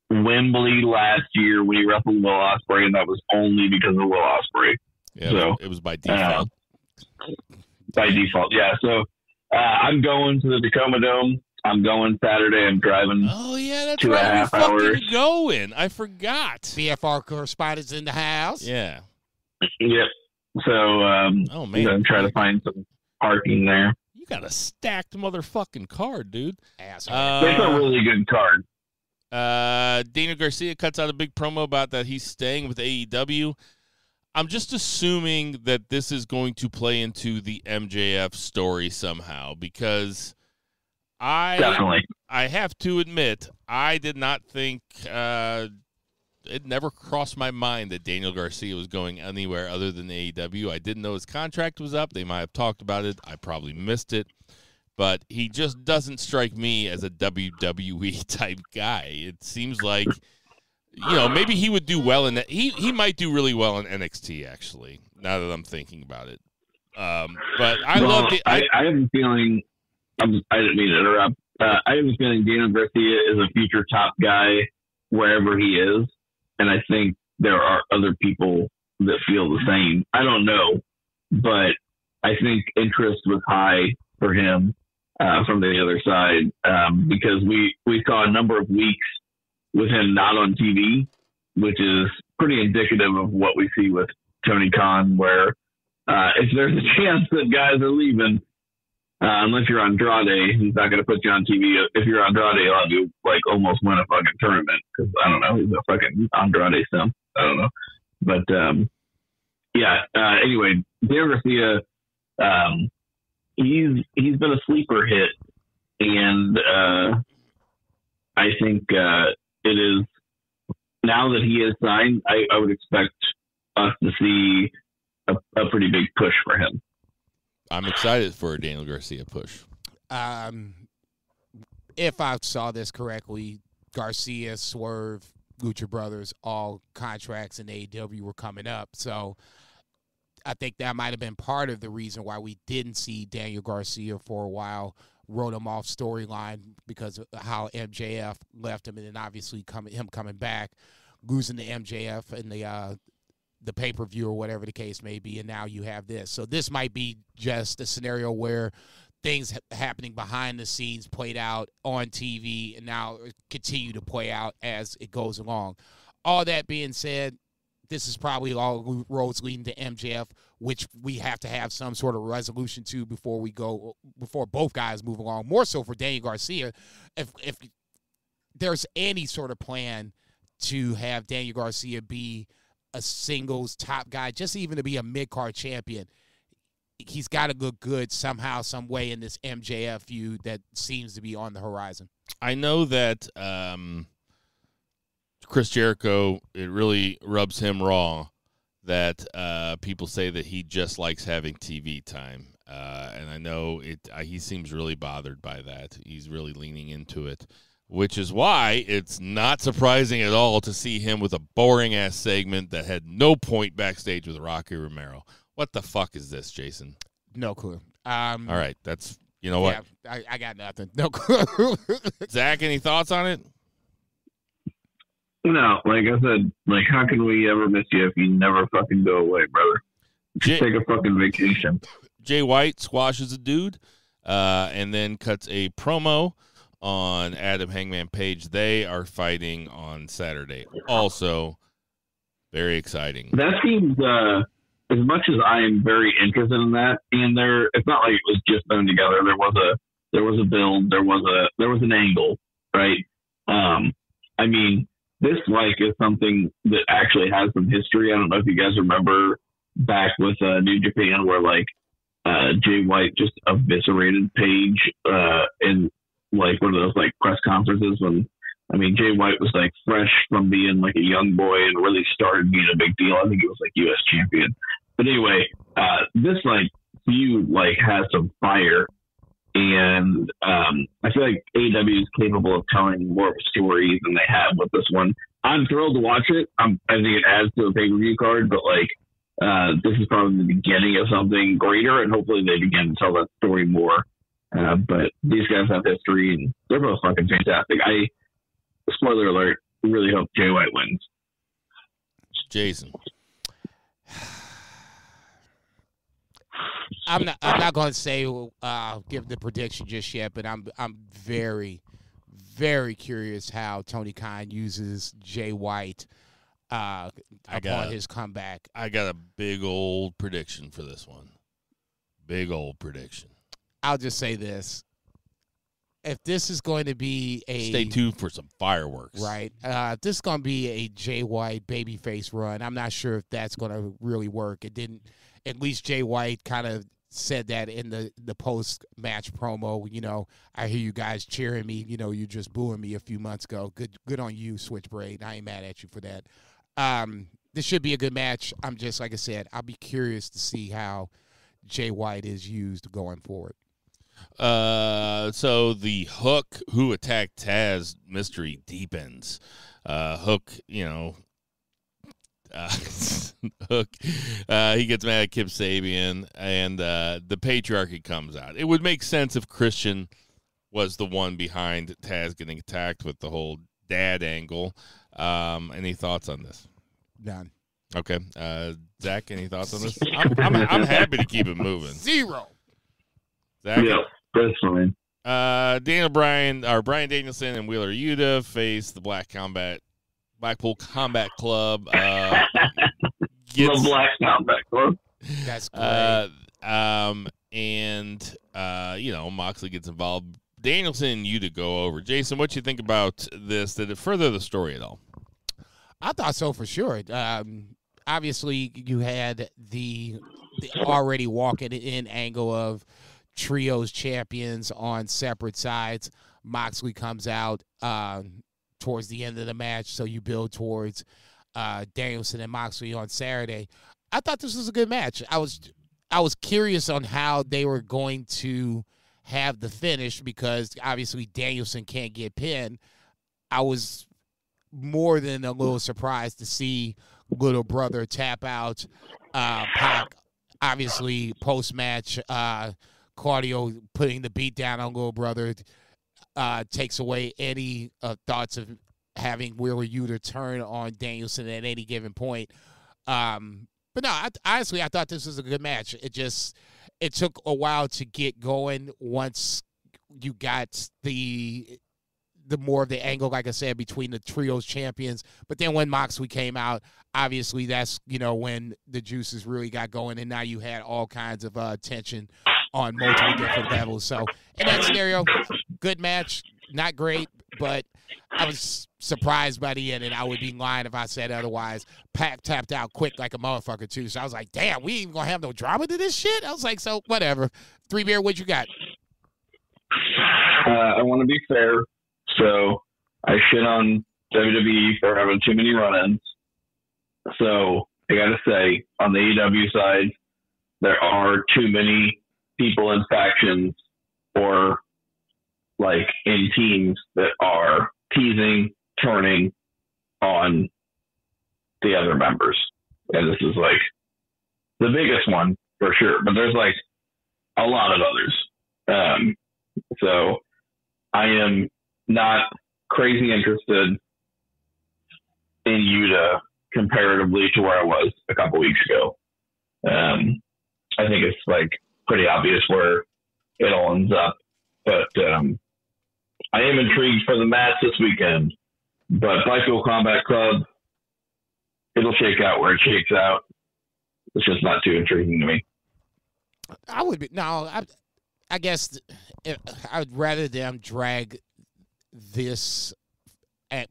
Wembley last year when he wrestled Will Ospreay, and that was only because of Will Ospreay. Yeah, so it was by default. By default, yeah. So I'm going to the Tacoma Dome. I'm going Saturday. I'm driving. Oh yeah, that's 2.5 right. We're hours. fucking going. I forgot. BFR correspondent's in the house. Yeah. Yep. So oh man, I'm trying to find some parking there. You got a stacked motherfucking card, dude. Asshole. It's a really good card. Daniel Garcia cuts out a big promo about that he's staying with AEW. I'm just assuming that this is going to play into the MJF story somehow, because Definitely. I have to admit, I did not think it never crossed my mind that Daniel Garcia was going anywhere other than AEW. I didn't know his contract was up. They might have talked about it. I probably missed it. But he just doesn't strike me as a WWE type guy. It seems like, maybe he would do well in that. He might do really well in NXT, actually, now that I'm thinking about it. But I love the. I have a feeling. I didn't mean to interrupt. I have a feeling Daniel Garcia is a future top guy wherever he is, and I think there are other people that feel the same. I don't know, but I think interest was high for him from the other side because we saw a number of weeks with him not on TV, which is pretty indicative of what we see with Tony Khan, where if there's a chance that guys are leaving, unless you're Andrade, he's not going to put you on TV. If you're Andrade, he'll have you almost win a fucking tournament because I don't know, he's a fucking Andrade sim. I don't know, but anyway, Daniel Garcia, he's been a sleeper hit, and I think it is now that he is signed. I would expect us to see a pretty big push for him. I'm excited for a Daniel Garcia push. If I saw this correctly, Garcia, Swerve, Lucha Brothers, all contracts in AEW were coming up. So I think that might have been part of the reason why we didn't see Daniel Garcia for a while. Wrote him off storyline because of how MJF left him, and then obviously him coming back, losing to MJF in the pay-per-view or whatever the case may be, and now you have this. So this might be just a scenario where things happening behind the scenes played out on TV and now continue to play out as it goes along. All that being said, this is probably all roads leading to MJF, which we have to have some sort of resolution to before both guys move along. More so for Daniel Garcia, if there's any sort of plan to have Daniel Garcia be a singles top guy, just even to be a mid-card champion, he's got to look good somehow, some way in this MJF feud that seems to be on the horizon. I know that Chris Jericho, it really rubs him raw that people say that he just likes having TV time. And I know he seems really bothered by that. He's really leaning into it, which is why it's not surprising at all to see him with a boring-ass segment that had no point backstage with Rocky Romero. What the fuck is this, Jason? No clue. All right, that's, you know what? Yeah, I got nothing. No clue. Zach, any thoughts on it? No, like I said, how can we ever miss you if you never fucking go away, brother? Just take a fucking vacation. Jay White squashes a dude and then cuts a promo on Adam Hangman Page. They are fighting on Saturday. Also, very exciting. That seems, as much as I am very interested in that, and it's not like it was just them together. There was a build, there was an angle, right? I mean, this is something that actually has some history. I don't know if you guys remember back with New Japan where Jay White just eviscerated Page in one of those press conferences when Jay White was fresh from being a young boy and really started being a big deal. I think it was US champion. But anyway, this feud has some fire, and I feel like AEW is capable of telling more of a story than they have with this one. I'm thrilled to watch it. I think it adds to the pay-per-view card, but this is probably the beginning of something greater, and hopefully they begin to tell that story more. But these guys have history, and they're both fucking fantastic. Spoiler alert, really hope Jay White wins. Jason. I'm not going to say give the prediction just yet, but I'm very, very curious how Tony Khan uses Jay White upon his comeback. I got a big old prediction for this one. Big old prediction. I'll just say this. If this is going to be stay tuned for some fireworks. Right. If this is going to be a Jay White babyface run, I'm not sure if that's going to really work. It didn't. At least Jay White kind of said that in the post-match promo. You know, I hear you guys cheering me. You know, you just booing me a few months ago. Good on you, Switchblade. I ain't mad at you for that. This should be a good match. I'm just, like I said, I'll be curious to see how Jay White is used going forward. So the Hook who attacked Taz mystery deepens. Hook, Hook, he gets mad at Kip Sabian, and the patriarchy comes out. It would make sense if Christian was the one behind Taz getting attacked with the whole dad angle. Any thoughts on this? None. Okay. Zach, any thoughts on this? I'm happy to keep it moving. Zero. Zach? Yeah, that's fine. Brian Danielson and Wheeler Yuta face the Blackpool Combat Club. The Black Combat Club. That's great. Moxley gets involved. Danielson and Yuta go over. Jason, what you think about this? Did it further the story at all? I thought so for sure. Obviously, you had the already walking in angle of trios champions on separate sides. Moxley comes out towards the end of the match, so you build towards Danielson and Moxley on Saturday. I thought this was a good match. I was curious on how they were going to have the finish because obviously Danielson can't get pinned. I was more than a little surprised to see Little Brother tap out. Pac, obviously, post-match, Claudio putting the beat down on Little Brother takes away any thoughts of having Wheeler Yuta turn on Danielson at any given point. But no, honestly, I thought this was a good match. It took a while to get going once you got the more of the angle, like I said, between the trios champions. But then when Moxley came out, obviously that's, when the juices really got going, and now you had all kinds of tension on multiple different levels. So in that scenario, good match, not great, but I was surprised by the end, and I would be lying if I said otherwise. Pac tapped out quick like a motherfucker, too. So I was like, damn, we ain't even going to have no drama to this shit? I was like, so whatever. 3 Beer, what you got? I want to be fair. So I shit on WWE for having too many run-ins. So I got to say, on the AEW side, there are too many people in factions or like in teams that are teasing, turning on the other members. And this is like the biggest one for sure, but there's like a lot of others. So I am not crazy interested in Yuta comparatively to where I was a couple weeks ago. I think it's like pretty obvious where it all ends up, but I am intrigued for the match this weekend. But Blackpool Combat Club, it'll shake out where it shakes out. It's just not too intriguing to me. I guess I would rather them drag this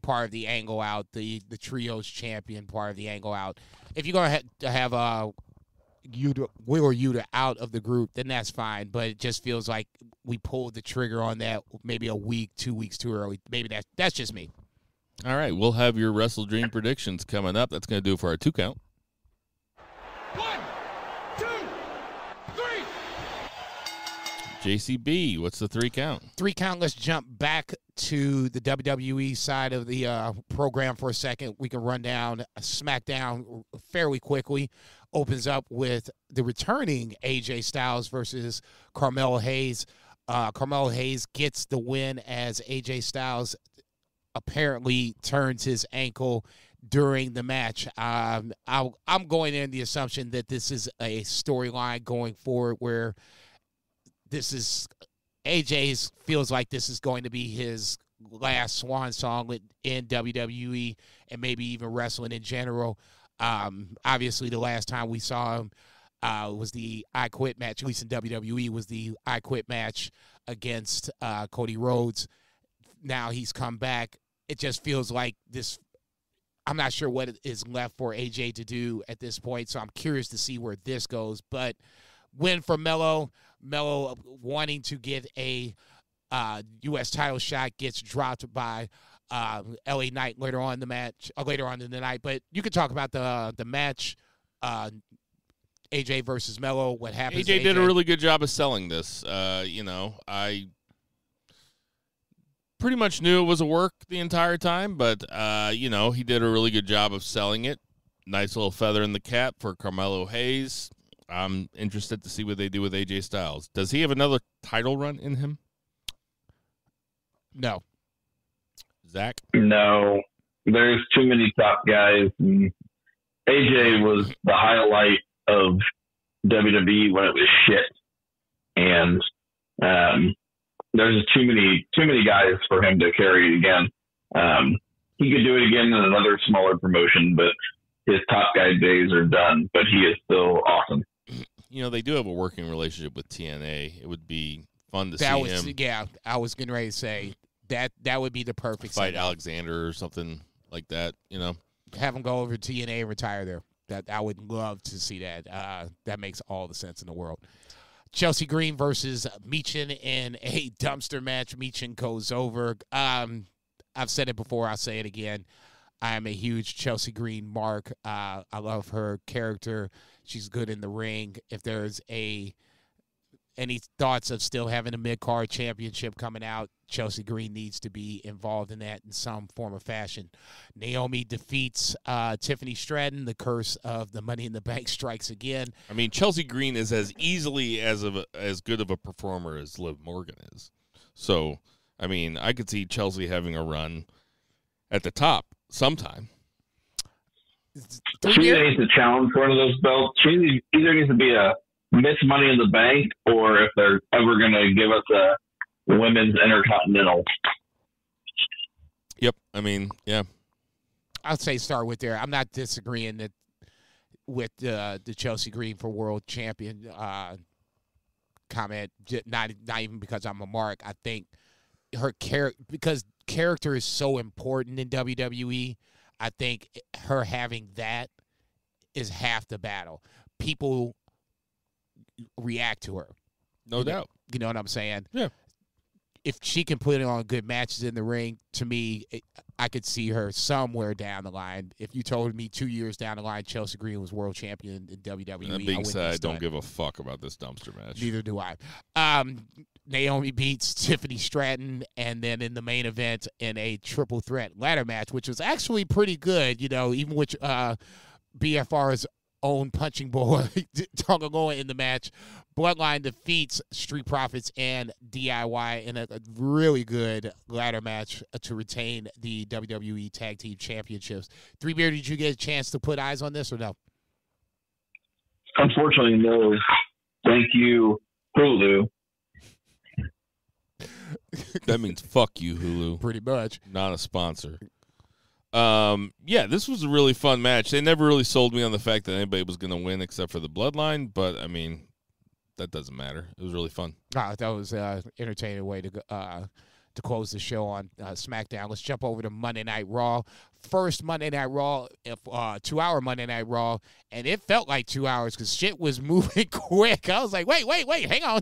part of the angle out, the trios champion part of the angle out. If you're going to have Wheeler Yuta out of the group, then that's fine. But it just feels like we pulled the trigger on that maybe a week, 2 weeks too early. Maybe that's just me. All right, we'll have your WrestleDream predictions coming up. That's going to do it for our 2 count. 1, 2, 3. JCB, what's the 3 count? 3 count. Let's jump back to the WWE side of the program for a second. We can run down SmackDown fairly quickly. opens up with the returning AJ Styles versus Carmelo Hayes. Carmelo Hayes gets the win as AJ Styles apparently turns his ankle during the match. I'm going in the assumption that this is a storyline going forward where this is AJ's feels like this is going to be his last swan song in WWE and maybe even wrestling in general. Obviously, the last time we saw him was the I Quit match, at least in WWE, was the I Quit match against Cody Rhodes. Now he's come back. It just feels like this. I'm not sure what is left for AJ to do at this point, so I'm curious to see where this goes. But win for Melo. Melo wanting to get a U.S. title shot gets dropped by LA Knight later on in the match, later on in the night. But you could talk about the match, AJ versus Melo. What happens? AJ did a really good job of selling this. I pretty much knew it was a work the entire time, but he did a really good job of selling it. Nice little feather in the cap for Carmelo Hayes. I'm interested to see what they do with AJ Styles. Does he have another title run in him? No. Zach? No. There's too many top guys. AJ was the highlight of WWE when it was shit. And there's just too many guys for him to carry it again. He could do it again in another smaller promotion, but his top guy days are done. But he is still awesome. They do have a working relationship with TNA. It would be fun to see him. Yeah, I was getting ready to say that would be the perfect fight setup. Alexander or something like that. Have him go over to TNA and retire there. That I would love to see that. That makes all the sense in the world. Chelsea Green versus Meechin in a dumpster match. Meechin goes over. I've said it before. I'll say it again. I am a huge Chelsea Green mark. I love her character. She's good in the ring. If there's any thoughts of still having a mid-card championship coming out, Chelsea Green needs to be involved in that in some form or fashion. Naomi defeats Tiffany Stratton. The curse of the Money in the Bank strikes again. I mean, Chelsea Green is as easily as good of a performer as Liv Morgan is. So, I mean, I could see Chelsea having a run at the top sometime. She needs to challenge for one of those belts. She either needs to be a Miss Money in the Bank, or if they're ever going to give us a Women's Intercontinental. Yep. I mean, yeah. I'd say start with there. I'm not disagreeing with the Chelsea Green for world champion comment. Not even because I'm a mark. I think her because character is so important in WWE. I think her having that is half the battle. People react to her. No doubt. You know what I'm saying? Yeah. If she can put on good matches in the ring, to me, I could see her somewhere down the line. If you told me 2 years down the line Chelsea Green was world champion in WWE, that being said, I don't give a fuck about this dumpster match. Neither do I. Naomi beats Tiffany Stratton, and then in the main event in a triple threat ladder match, which was actually pretty good, even with BFR's own punching boy Tonga Loa in the match. Bloodline defeats Street Profits and DIY in a really good ladder match to retain the WWE Tag Team Championships. Three Beard, did you get a chance to put eyes on this or no? Unfortunately, no. Thank you, Hulu. That means fuck you, Hulu. Pretty much. Not a sponsor. Yeah, this was a really fun match. They never really sold me on the fact that anybody was going to win except for the Bloodline, but, I mean, that doesn't matter. It was really fun. That was an entertaining way to close the show on SmackDown. Let's jump over to Monday Night Raw. First Monday Night Raw, 2-hour Monday Night Raw, and it felt like 2 hours because shit was moving quick. I was like, wait, hang on.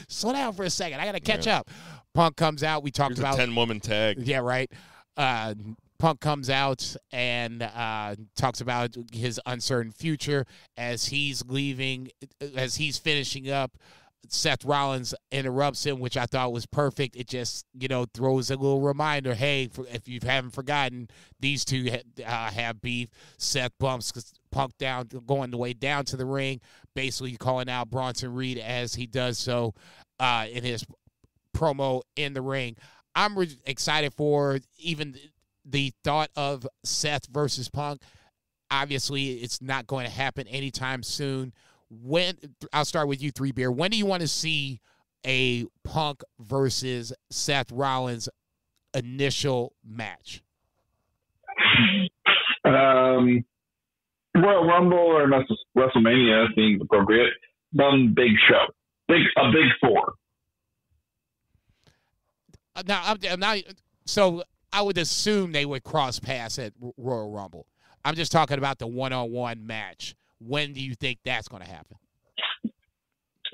Slow down for a second. I got to catch up. Punk comes out. We talked about a 10-woman tag. Yeah, right. Punk comes out and talks about his uncertain future as he's leaving, as he's finishing up. Seth Rollins interrupts him, which I thought was perfect. It just, throws a little reminder. Hey, if you haven't forgotten, these two have beef. Seth bumps Punk going the way down to the ring, basically calling out Bronson Reed as he does so in his promo in the ring. I'm excited for even the thought of Seth versus Punk. Obviously, it's not going to happen anytime soon. I'll start with you, 3Beer. When do you want to see a Punk versus Seth Rollins initial match? Royal Rumble or WrestleMania seems appropriate. Some big show, a big four. Now, I'm not. So I would assume they would cross paths at Royal Rumble. I'm just talking about the one-on-one match. When do you think that's going to happen?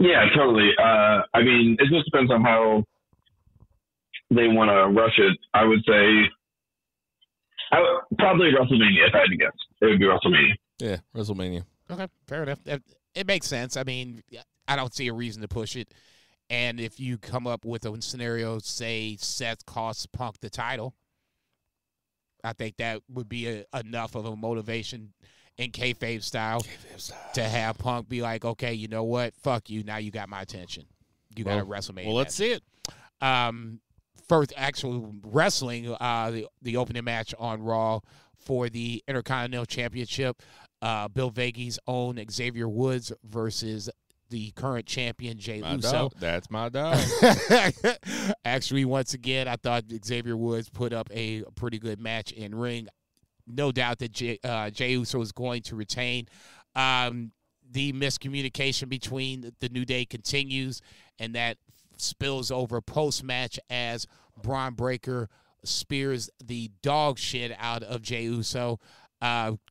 Yeah, totally. I mean, it just depends on how they want to rush it. I would say probably WrestleMania, if I had to guess. It would be WrestleMania. Yeah, WrestleMania. Okay, fair enough. It makes sense. I mean, I don't see a reason to push it. And if you come up with a scenario, say Seth costs Punk the title, I think that would be enough of a motivation in kayfabe style to have Punk be like, okay, you know what? Fuck you. Now you got my attention. You got a WrestleMania. Well, let's see it. First actual wrestling, the opening match on Raw for the Intercontinental Championship, Bill Vegas' own Xavier Woods versus the current champion, Jey Uso. That's my dog. Actually, once again, I thought Xavier Woods put up a pretty good match in ring. No doubt that Jey Uso is going to retain. The miscommunication between the New Day continues, and that spills over post-match as Bron Breakker spears the dog shit out of Jey Uso.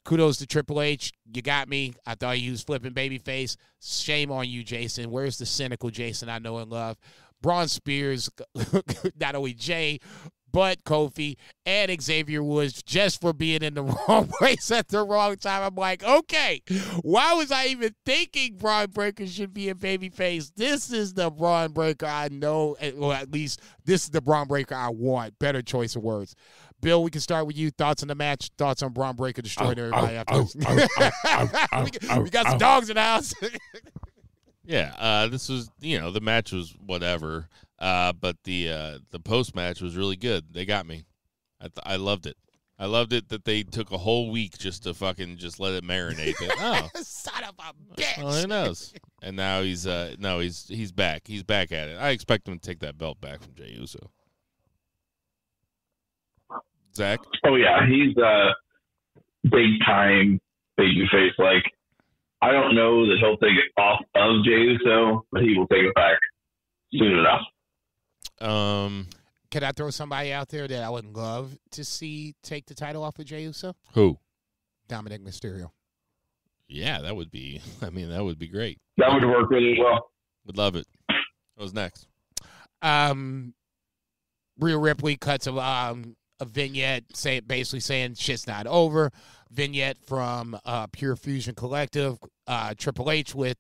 Kudos to Triple H. You got me. I thought you was flipping babyface. Shame on you, Jason. Where's the cynical Jason I know and love? Braun spears not only Jey, but Kofi and Xavier Woods just for being in the wrong place at the wrong time. I'm like, okay, why was I even thinking Bron Breakker should be a babyface? This is the Bron Breakker I know, or at least this is the Bron Breakker I want. Better choice of words. Bill, we can start with you. Thoughts on the match? Thoughts on Bron Breakker destroying everybody after this? We got some dogs in the house. Yeah, this was, the match was whatever, but the post-match was really good. They got me. I loved it. I loved it that they took a whole week just to fucking just let it marinate. Son of a bitch. Well, who knows? And now he's back. He's back at it. I expect him to take that belt back from Jey Uso. Zach? Oh, yeah. He's a big-time babyface. Like, I don't know that he'll take it off of Jey Uso, but he will take it back soon enough. Can I throw somebody out there that I would love to see take the title off of Jey Uso? Who? Dominic Mysterio. Yeah, that would be great. That would work really well. Would love it. What was next? Rhea Ripley cuts a vignette basically saying shit's not over. Vignette from Pure Fusion Collective. Triple H with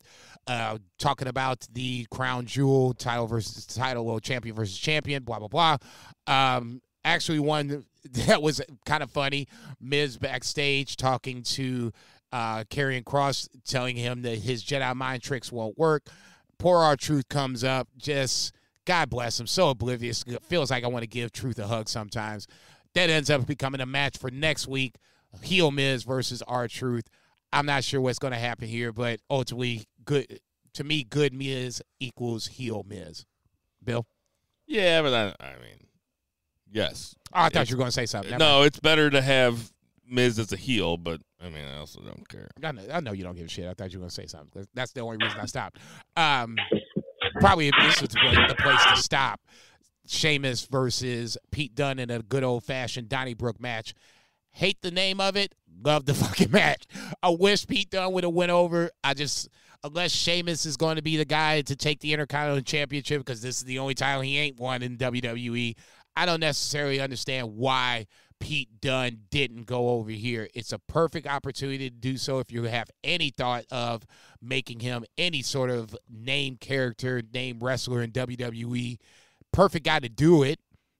talking about the crown jewel, title versus title, or champion versus champion, blah, blah, blah. Actually, one that was kind of funny, Miz backstage talking to Karrion Kross, telling him that his Jedi mind tricks won't work. Poor R-Truth comes up, just, God bless him, so oblivious. It feels like I want to give Truth a hug sometimes. That ends up becoming a match for next week, heel Miz versus R-Truth. I'm not sure what's going to happen here, but ultimately, good Miz equals heel Miz. Bill? Yeah, but I mean, yes. Oh, I thought you were going to say something. No, it's better to have Miz as a heel, but I mean, I also don't care. I know you don't give a shit. I thought you were going to say something. That's the only reason I stopped. Probably this was the place to stop. Sheamus versus Pete Dunne in a good old-fashioned Donnybrook match. Hate the name of it. Love the fucking match. I wish Pete Dunne would have went over. Unless Sheamus is going to be the guy to take the Intercontinental Championship, because this is the only title he ain't won in WWE, I don't necessarily understand why Pete Dunne didn't go over here. It's a perfect opportunity to do so if you have any thought of making him any sort of name character, name wrestler in WWE. Perfect guy to do it.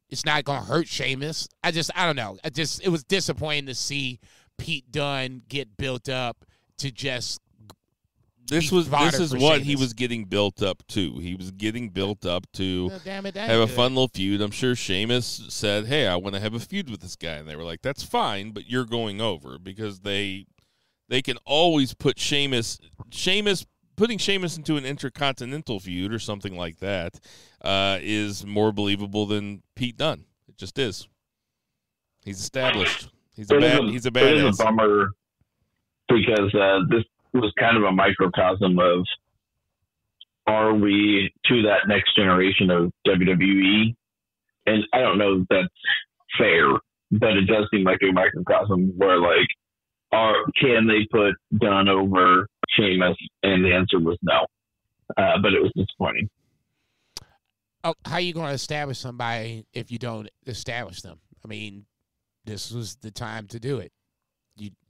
It's not going to hurt Sheamus. I don't know. It was disappointing to see Pete Dunne get built up to just. This is what he was getting built up to. He was getting built up to have a fun little feud. I'm sure Sheamus said, "Hey, I want to have a feud with this guy," and they were like, "That's fine, but you're going over," because they can always put putting Sheamus into an intercontinental feud or something like that is more believable than Pete Dunne. It just is. He's established. He's a badass. It is a bummer because this was kind of a microcosm of, are we to that next generation of WWE? And I don't know if that's fair, but it does seem like a microcosm where, like, can they put Dunn over Sheamus? And the answer was no. But it was disappointing. Oh, how are you going to establish somebody if you don't establish them? I mean, this was the time to do it.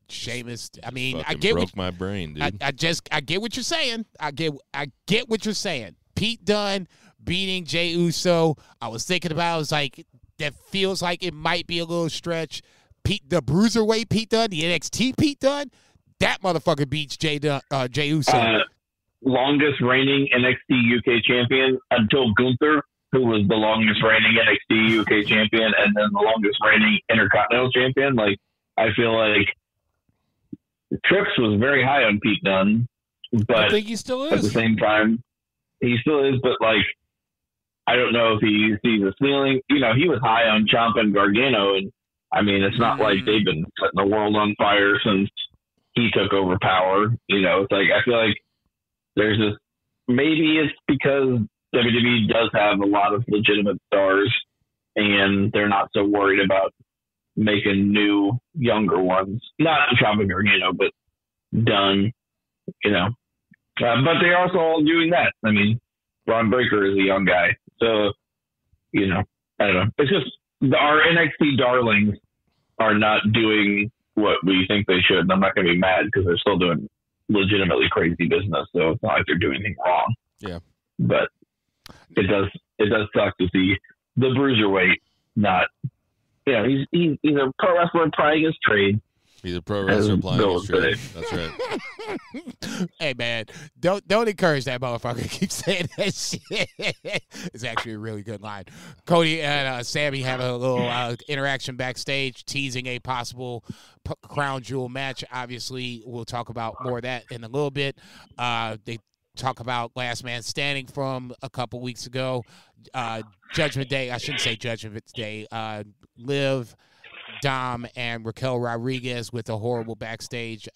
Sheamus. I mean, I get broke my brain, dude. I get what you're saying. I get what you're saying. Pete Dunne beating Jey Uso. I was thinking about. I was like, that feels like it might be a little stretch. The bruiserweight Pete Dunne, the NXT Pete Dunne, that motherfucker beats Jey Uso. Longest reigning NXT UK champion until Gunther, who was the longest reigning NXT UK champion, and then the longest reigning Intercontinental champion. Like, I feel like Trips was very high on Pete Dunne, but I think he still is. At the same time, he still is. But, like, I don't know if he sees a ceiling. You know, he was high on Ciampa and Gargano, and I mean, it's not like they've been setting the world on fire since he took over power. You know, it's like, I feel like there's this. Maybe it's because WWE does have a lot of legitimate stars, and they're not so worried about making new, younger ones. Not Ciampa Gargano, but Dunn, you know. But they're also all doing that. I mean, Bron Breakker is a young guy. So, you know, I don't know. It's just our NXT darlings are not doing what we think they should. And I'm not going to be mad because they're still doing legitimately crazy business. So it's not like they're doing anything wrong. Yeah. But it does suck to see the bruiserweight not. Yeah, he's a pro wrestler plying his trade. He's a pro wrestler plying his trade. That's right. Hey, man, don't encourage that motherfucker. Keep saying that shit. It's actually a really good line. Cody and Sami have a little interaction backstage, teasing a possible crown jewel match. Obviously, we'll talk about more of that in a little bit. They talk about Last Man Standing from a couple weeks ago. Judgment Day. I shouldn't say Judgment Day. Liv, Dom, and Raquel Rodriguez with a horrible backstage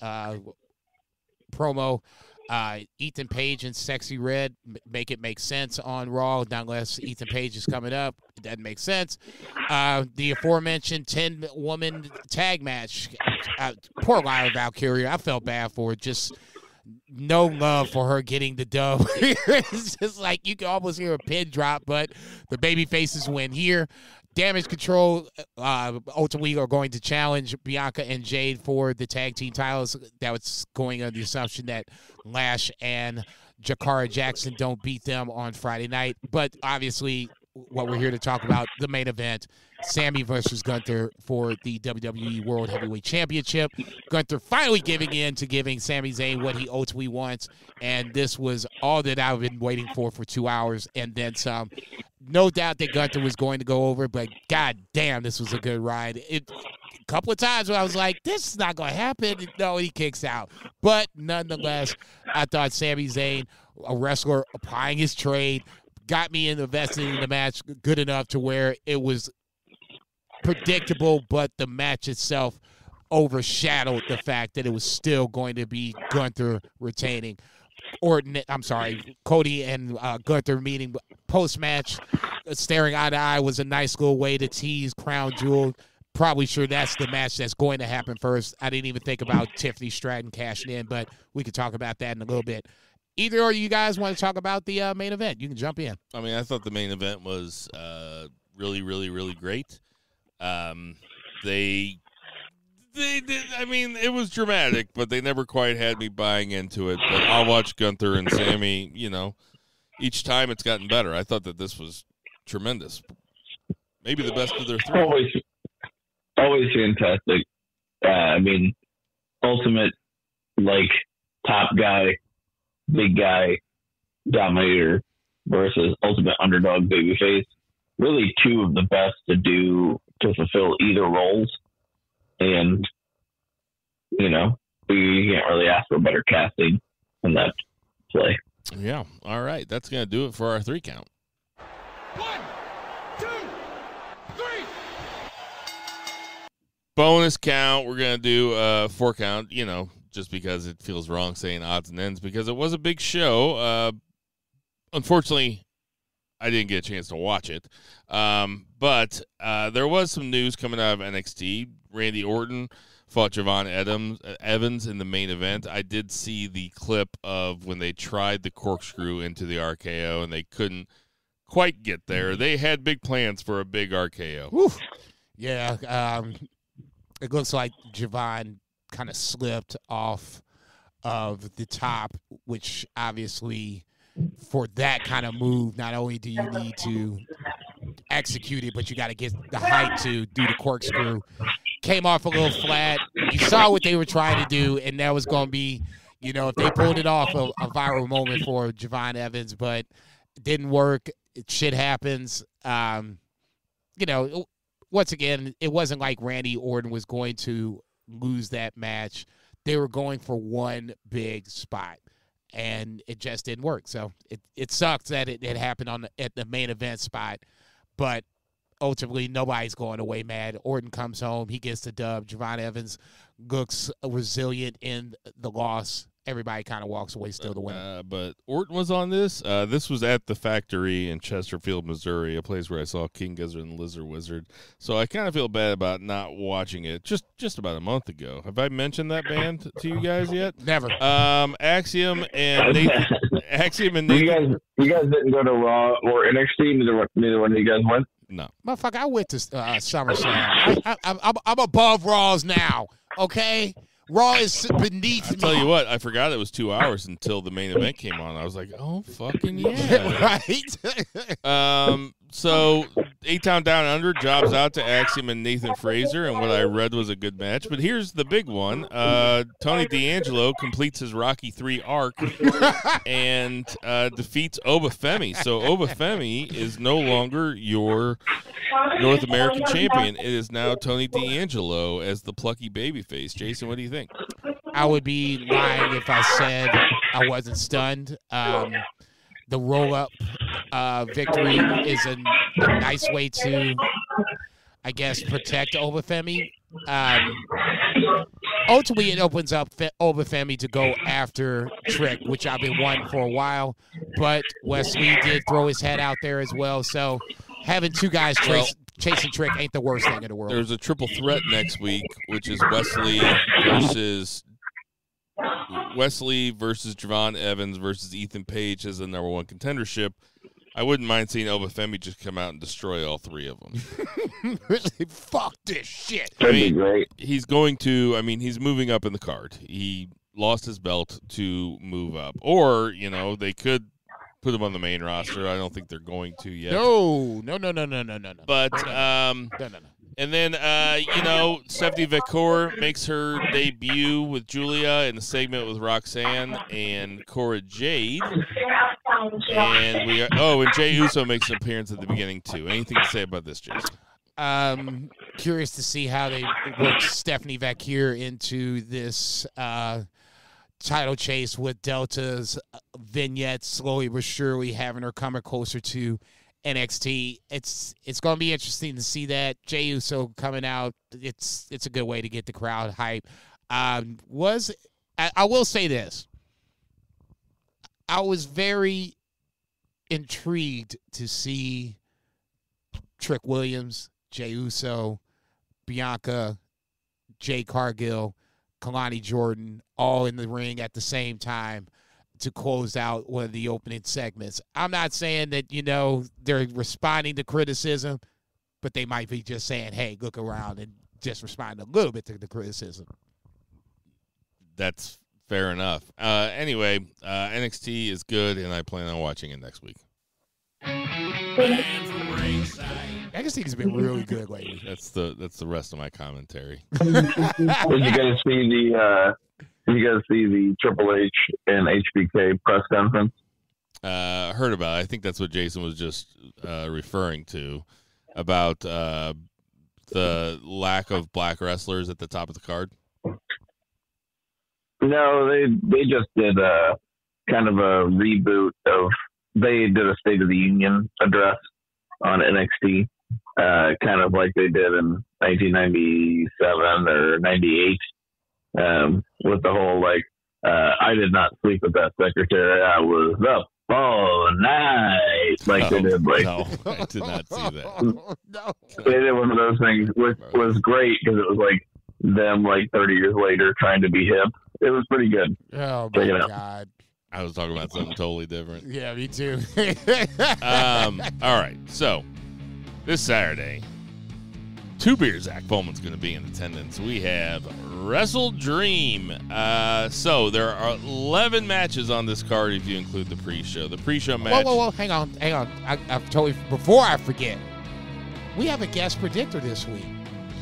promo. Ethan Page and Sexy Red make it make sense on Raw, not unless Ethan Page is coming up. It doesn't make sense. The aforementioned 10-woman tag match. Poor Lyra Valkyria. I felt bad for it. Just no love for her getting the dub. It's just like you can almost hear a pin drop, but the baby faces win here. Damage Control ultimately are going to challenge Bianca and Jade for the tag team titles. That was going on the assumption that Lash and Jakara Jackson don't beat them on Friday night. But obviously, what we're here to talk about, the main event, Sami versus Gunther for the WWE World Heavyweight Championship. Gunther finally giving Sami Zayn what he ultimately wants, and this was all that I've been waiting for 2 hours, and then some. No doubt that Gunther was going to go over, but god damn, this was a good ride. A couple of times where I was like, this is not going to happen. No, he kicks out. But nonetheless, I thought Sami Zayn, a wrestler applying his trade, got me invested in the match good enough to where it was predictable, but the match itself overshadowed the fact that it was still going to be Gunther retaining. Cody and Gunther meeting post-match, staring eye to eye was a nice little way to tease Crown Jewel. Probably sure that's the match that's going to happen first. I didn't even think about Tiffany Stratton cashing in, but we could talk about that in a little bit. Either or you guys want to talk about the main event, you can jump in. I mean, I thought the main event was really, really, really great. They did. I mean, it was dramatic, but they never quite had me buying into it. But I'll watch Gunther and Sami, you know, each time it's gotten better. I thought that this was tremendous. Maybe the best of their three. Always fantastic. I mean, Ultimate like top guy, big guy, dominator versus ultimate underdog babyface. Really two of the best to fulfill either roles. And, you can't really ask for better casting in that play. Yeah. All right. That's going to do it for our 3 count. 1, 2, 3. Bonus count. We're going to do 4 count, just because it feels wrong saying odds and ends because it was a big show. Unfortunately, I didn't get a chance to watch it. But there was some news coming out of NXT. Randy Orton fought Javon Evans in the main event. I did see the clip of when they tried the corkscrew into the RKO, and they couldn't quite get there. They had big plans for a big RKO. Woof. Yeah, it looks like Javon kind of slipped off of the top, which obviously for that kind of move, not only do you need to execute it, but you got to get the height to do the corkscrew. Came off a little flat. You saw what they were trying to do, and that was going to be, if they pulled it off, a viral moment for Javon Evans, but it didn't work. Shit happens. Once again, it wasn't like Randy Orton was going to lose that match. They were going for one big spot, and it just didn't work. So it sucks that it happened at the main event spot, but ultimately, nobody's going away mad. Orton comes home. He gets the dub. Javon Evans looks resilient in the loss. Everybody kind of walks away still to win. But Orton was on this. This was at the factory in Chesterfield, Missouri, a place where I saw King Gizzard and Lizard Wizard. So I kind of feel bad about not watching it just about a month ago. Have I mentioned that band to you guys yet? Never. Axiom and Nathan. You guys didn't go to Raw or NXT. Neither one of you guys went. No. Motherfucker, I went to SummerSlam. I'm above Raws now, okay? Raw is beneath me. I'll tell you what, I forgot it was 2 hours until the main event came on. I was like, oh, fucking yeah. Right? So, A-Town Down Under jobs out to Axiom and Nathan Fraser, and what I read was a good match. But here's the big one. Tony D'Angelo completes his Rocky III arc and defeats Obafemi. So, Obafemi is no longer your North American champion. It is now Tony D'Angelo as the plucky babyface. Jason, what do you think? I would be lying if I said I wasn't stunned. The roll-up victory is a nice way to, I guess, protect Obafemi. Ultimately, it opens up Obafemi to go after Trick, which I've been wanting for a while. But Wesley did throw his head out there as well. So having two guys chasing Trick ain't the worst thing in the world. There's a triple threat next week, which is Wesley versus Javon Evans versus Ethan Page as the number one contendership. I wouldn't mind seeing Obafemi just come out and destroy all three of them. Fuck this shit. That'd be great. He's moving up in the card. He lost his belt to move up. Or, they could put him on the main roster. I don't think they're going to yet. No. But, no. And then, Stephanie Vekor makes her debut with Julia in a segment with Roxanne and Cora Jade. And and Jey Uso makes an appearance at the beginning, too. Anything to say about this, Jason? Curious to see how they work Stephanie Vekor into this title chase with Delta's vignette, slowly but surely having her coming closer to NXT. It's going to be interesting to see that. Jey Uso coming out. It's a good way to get the crowd hype. I will say this. I was very intrigued to see Trick Williams, Jey Uso, Bianca, Jay Cargill, Kalani Jordan all in the ring at the same time to close out one of the opening segments. I'm not saying that, they're responding to criticism, but they might be just saying, hey, look around and just respond a little bit to the criticism. That's fair enough. Anyway, NXT is good, and I plan on watching it next week. NXT has been really good lately. That's the rest of my commentary. Did you guys see Did you guys see the Triple H and HBK press conference? Heard about it. I think that's what Jason was just referring to about the lack of black wrestlers at the top of the card. No, they just did kind of a reboot of. They did a State of the Union address on NXT, kind of like they did in 1997 or 98, with the whole I did not sleep with that secretary. I was up all night. They did No, I did not see that. No. They did one of those things, which was great because it was them 30 years later trying to be hip. It was pretty good. Oh my God. I was talking about something totally different. Yeah, me too. All right, so this Saturday, Two Beer Zach Bowman's going to be in attendance. We have WrestleDream. So there are 11 matches on this card if you include the pre-show. The pre-show match. Whoa. Hang on. I've totally, before I forget, we have a guest predictor this week.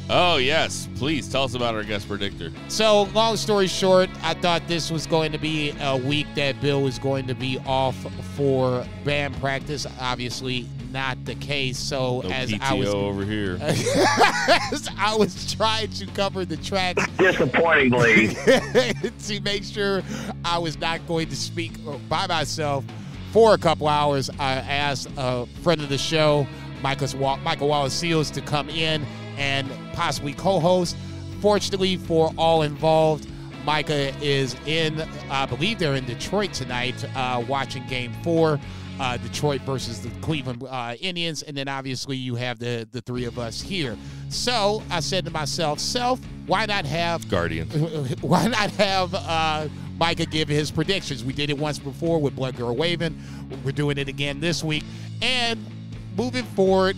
Oh, yes. Please tell us about our guest predictor. So, long story short, I thought this was going to be a week that Bill was going to be off for band practice. Obviously, not the case. So, no as PTO I was over here, as I was trying to cover the tracks disappointingly to make sure I was not going to speak by myself for a couple hours, I asked a friend of the show, Michael Wallace-Seals, to come in and possibly co-host. Fortunately for all involved, Micah is in, I believe they're in Detroit tonight, watching Game 4, Detroit versus the Cleveland Indians, and then obviously you have the three of us here. So I said to myself, why not have Guardian? Why not have Micah give his predictions? We did it once before with Blood Girl Waving. We're doing it again this week, and moving forward,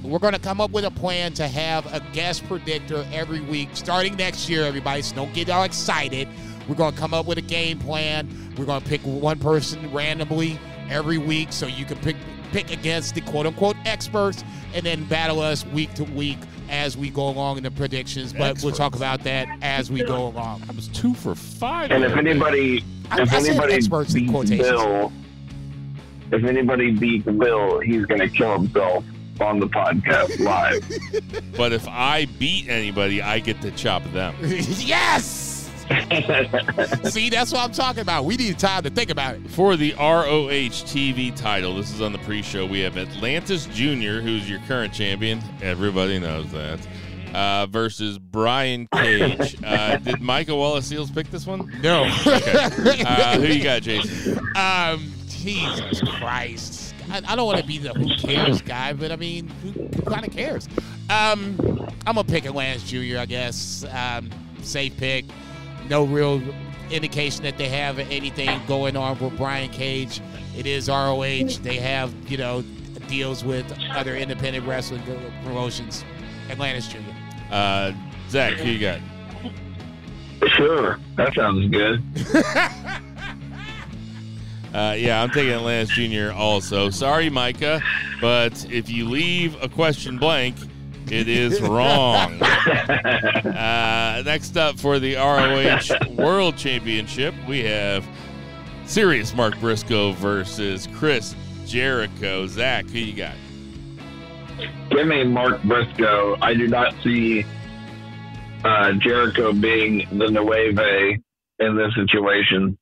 we're going to come up with a plan to have a guest predictor every week, starting next year, everybody, so don't get all excited. We're going to come up with a game plan. We're going to pick one person randomly every week so you can pick against the quote-unquote experts and then battle us week to week as we go along in the predictions. But we'll talk about that as we go along. I was 2 for 5. And if anybody beats Bill, he's going to kill himself on the podcast live. But if I beat anybody, I get to chop them. Yes! See, that's what I'm talking about. We need time to think about it. For the ROH TV title, this is on the pre-show, we have Atlantis Jr., who's your current champion. Everybody knows that. Versus Brian Cage. Did Michael Wallace-Seals pick this one? No. Okay. Who you got, Jason? Jesus Christ. I don't want to be the who cares guy, but I mean, who kind of cares? I'm going to pick Atlantis Jr., I guess. Safe pick. No real indication that they have anything going on with Brian Cage. It is ROH. They have, deals with other independent wrestling promotions. Atlantis Jr. Zach, who you got? Sure. That sounds good. Yeah, I'm taking Atlantis Jr. also. Sorry, Micah, but if you leave a question blank, it is wrong. Next up for the ROH World Championship, we have Serious Mark Briscoe versus Chris Jericho. Zach, who you got? Give me Mark Briscoe. I do not see Jericho being the Nueve in this situation.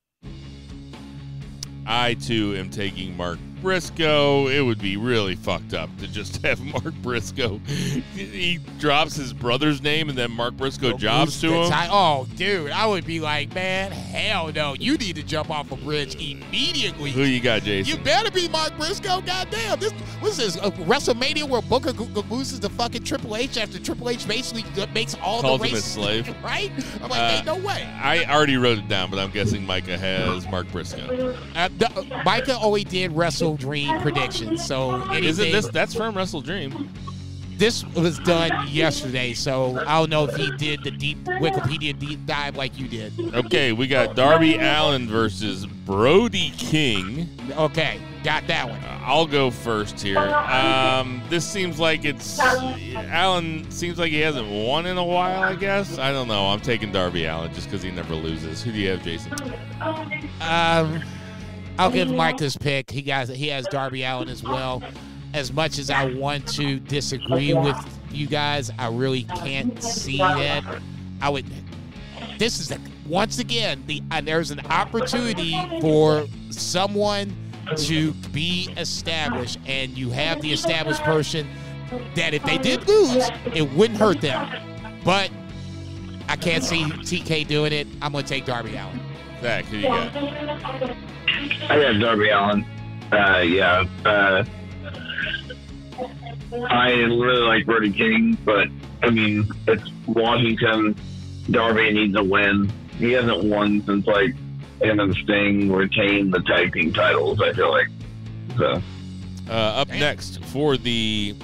I, too, am taking Mark Briscoe. It would be really fucked up to just have Mark Briscoe. He drops his brother's name and then Mark Briscoe jobs to him. Oh, dude, I would be like, man, hell no. You need to jump off a bridge immediately. Who you got, Jason? You better be Mark Briscoe. Goddamn. What's this? WrestleMania where Booker loses to fucking Triple H after Triple H basically makes all the races. Slave. Right? I'm like, ain't no way. I already wrote it down, but I'm guessing Micah has Mark Briscoe. Micah only did WrestleDream predictions, so anything. Isn't this? That's from WrestleDream. this was done yesterday, so I don't know if he did the deep Wikipedia deep dive like you did. Okay, we got Darby Allin versus Brody King. Okay, got that one. I'll go first here. This seems like Allin seems like he hasn't won in a while, I guess. I don't know. I'm taking Darby Allin just because he never loses. Who do you have, Jason? I'll give Mike his pick. He has Darby Allin as well. As much as I want to disagree with you guys, I really can't see that. Once again, there's an opportunity for someone to be established, and you have the established person that if they did lose, it wouldn't hurt them. But I can't see TK doing it. I'm going to take Darby Allin. Zach, who you got? I got Darby Allin. I really like Brody King, but I mean, it's Washington. Darby needs a win. He hasn't won since like him and Sting retained the tag team titles, I feel like. So up next for the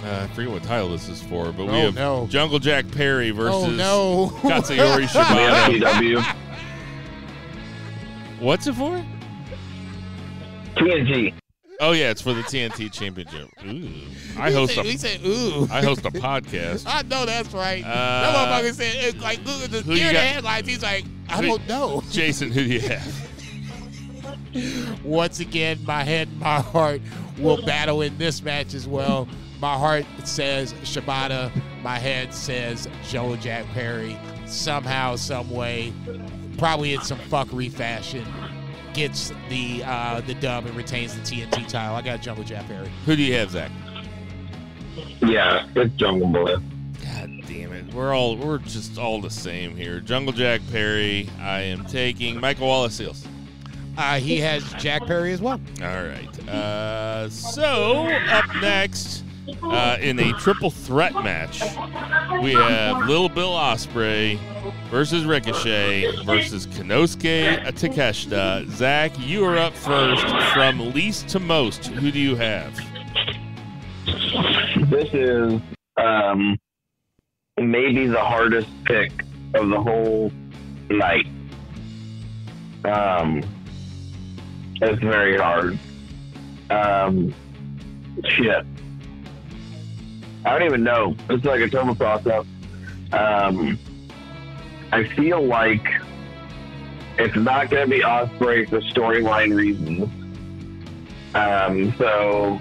I forget what title this is for, but we have Jungle Jack Perry versus Katsuyori Shibata. AEW. What's it for? TNT. Oh yeah, it's for the TNT Championship. Ooh. I host a podcast. I know that's right. That motherfucker said, it's like, look at the headlines. He's like, I don't know. Jason, who do you have? Once again, my head and my heart will battle in this match as well. My heart says Shibata. My head says Joe Jack Perry. Somehow, some way, probably in some fuckery fashion, gets the dub and retains the TNT title. I got Jungle Jack Perry. Who do you have, Zach? Yeah, it's Jungle Boy. God damn it. We're just all the same here. Jungle Jack Perry, I am taking. Michael Wallace Seals. He has Jack Perry as well. All right. So, up next, in a triple threat match, we have Little Bill Ospreay versus Ricochet versus Konosuke Takeshita. Zach, you are up first from least to most. Who do you have? This is maybe the hardest pick of the whole night. It's very hard. Shit. I don't even know. It's like a total toss-up. I feel like it's not going to be Ospreay for storyline reasons. So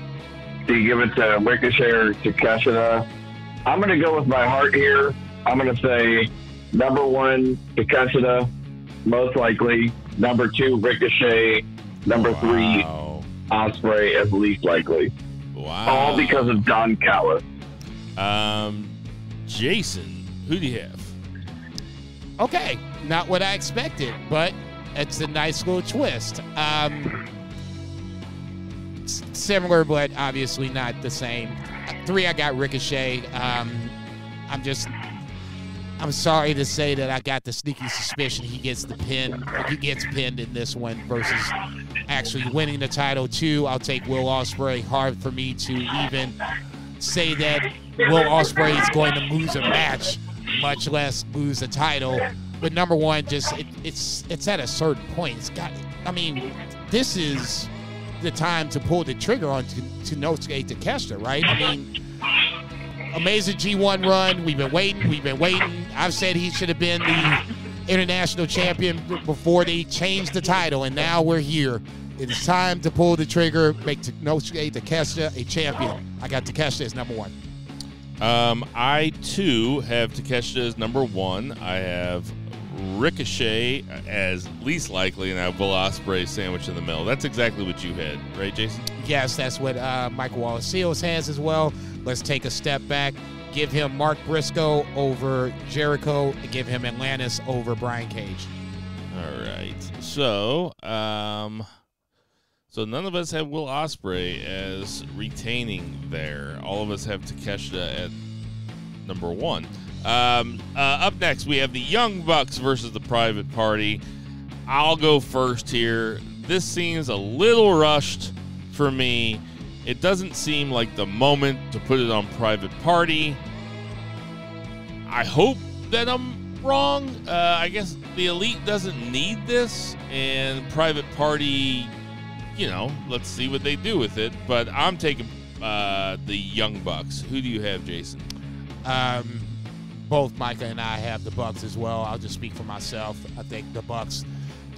do you give it to Ricochet or Takeshita? I'm going to go with my heart here. I'm going to say number 1, Takeshita, most likely. Number 2, Ricochet. Number 3, Ospreay as least likely. Wow. All because of Don Callis. Jason, who do you have? Okay, not what I expected, but it's a nice little twist. Similar, but obviously not the same. 3, I got Ricochet. I'm sorry to say that I got the sneaky suspicion he gets the pin. He gets pinned in this one versus actually winning the title. 2, I'll take Will Ospreay. Hard for me to even say that Will Ospreay is going to lose a match, much less lose a title. But number 1, just it's at a certain point. This is the time to pull the trigger on to Konosuke Takeshita, right? I mean, amazing G1 run. We've been waiting. I've said he should have been the international champion before they changed the title, and now we're here. It is time to pull the trigger, make Konosuke Takeshita a champion. I got Takeshita as number 1. I, too, have Takeshita as number 1. I have Ricochet as least likely, and I have Will Ospreay sandwiched in the middle. That's exactly what you had, right, Jason? Yes, that's what Michael Wallace Seals has as well. Let's take a step back. Give him Mark Briscoe over Jericho, and give him Atlantis over Brian Cage. All right. So, so none of us have Will Ospreay as retaining there. All of us have Takeshita at number 1. Up next, we have the Young Bucks versus the Private Party. I'll go first here. This seems a little rushed for me. It doesn't seem like the moment to put it on Private Party. I hope that I'm wrong. I guess the Elite doesn't need this, and Private Party, let's see what they do with it. But I'm taking the Young Bucks. Who do you have, Jason? Both Micah and I have the Bucks as well. I'll just speak for myself. I think the Bucks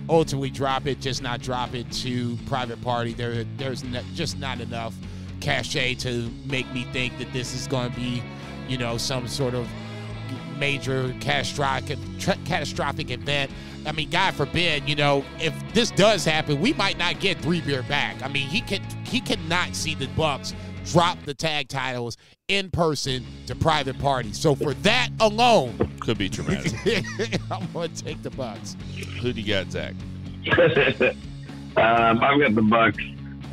ultimately drop it, just not drop it to Private Party. There's just not enough cachet to make me think that this is going to be, some sort of major catastrophic event. I mean, God forbid, if this does happen, we might not get 3-Beer back. I mean, he cannot see the Bucks drop the tag titles in person to Private Party. So for that alone, could be traumatic. I'm going to take the Bucks. Who do you got, Zach? I've got the Bucks.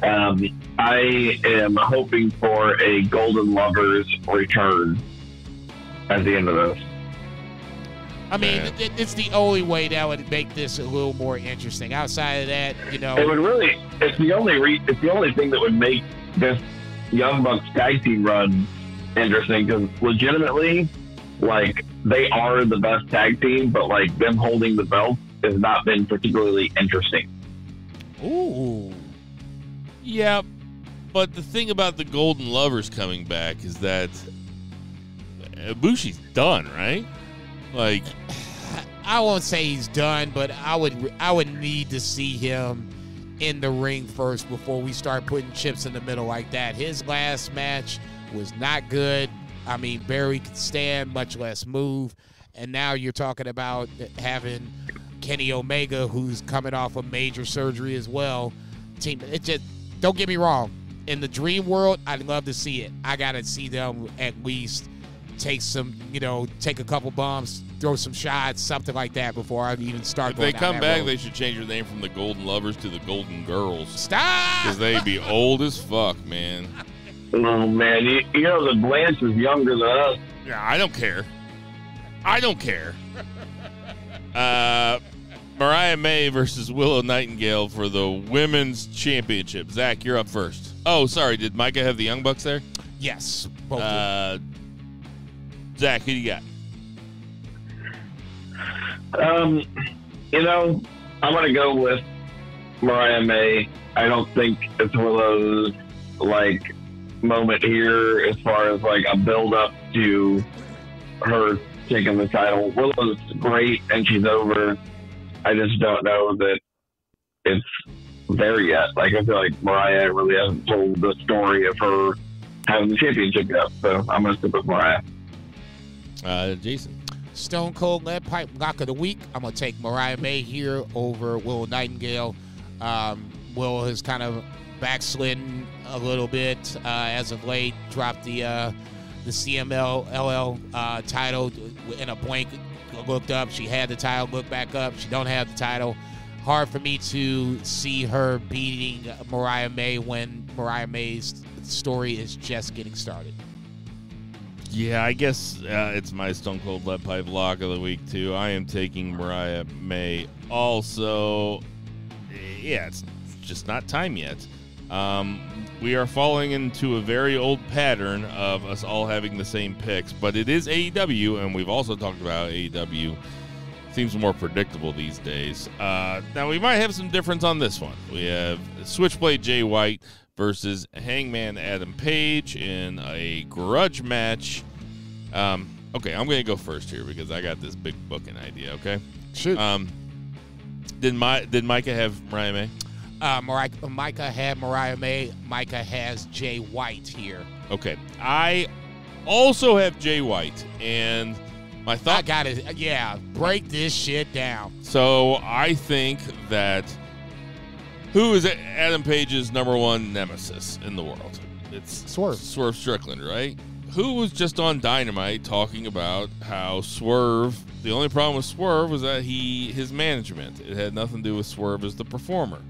I am hoping for a Golden Lovers return at the end of this. I mean, it's the only way that would make this a little more interesting. Outside of that, it would really. It's the only thing that would make this Young Bucks tag team run interesting, because legitimately, they are the best tag team, but them holding the belt has not been particularly interesting. Ooh. Yeah, but the thing about the Golden Lovers coming back is that Ibushi's done, right? I won't say he's done, but I would need to see him in the ring first before we start putting chips in the middle like that. His last match was not good. I mean, barely could stand, much less move. And now you're talking about having Kenny Omega, who's coming off a major surgery as well. It just, don't get me wrong. In the dream world, I'd love to see it. I got to see them at least take a couple bombs, throw some shots, something like that before I even start going down that road. If they come back, they should change their name from the Golden Lovers to the Golden Girls. Stop! Because they'd be old as fuck, man. Oh, man. The Blanche is younger than us. Yeah, I don't care. Mariah May versus Willow Nightingale for the Women's Championship. Zach, you're up first. Oh, sorry. Did Micah have the Young Bucks there? Yes. Both Zach, who do you got? I'm going to go with Mariah May. I don't think it's one of those, moment here as far as, a build-up to her taking the title. Willow's great, and she's over. I just don't know that it's there yet. I feel like Mariah really hasn't told the story of her having the championship yet, so I'm going to stick with Mariah. Jason. Stone Cold Lead Pipe Lock of the Week. I'm going to take Mariah May here over Willow Nightingale. Willow has kind of backslidden a little bit as of late. Dropped the CMLL title in a blink. Looked up. She had the title. Looked back up. She don't have the title. Hard for me to see her beating Mariah May when Mariah May's story is just getting started. Yeah, I guess it's my Stone Cold Lead Pipe Lock of the Week, too. I am taking Mariah May also. Yeah, it's just not time yet. We are falling into a very old pattern of us all having the same picks, but it is AEW, and we've also talked about AEW. Seems more predictable these days. Now, we might have some difference on this one. We have Switchblade Jay White versus Hangman Adam Page in a grudge match. Okay, I'm going to go first here because I got this big booking idea, okay? Shoot. Did Micah have Mariah May? Micah had Mariah May. Micah has Jay White here. Okay. I also have Jay White, and my thought... I got it. Yeah, break this shit down. So I think that... Who is Adam Page's number one nemesis in the world? It's Swerve. Swerve Strickland, right? Who was just on Dynamite talking about how Swerve... The only problem with Swerve was that his management. It had nothing to do with Swerve as the performer.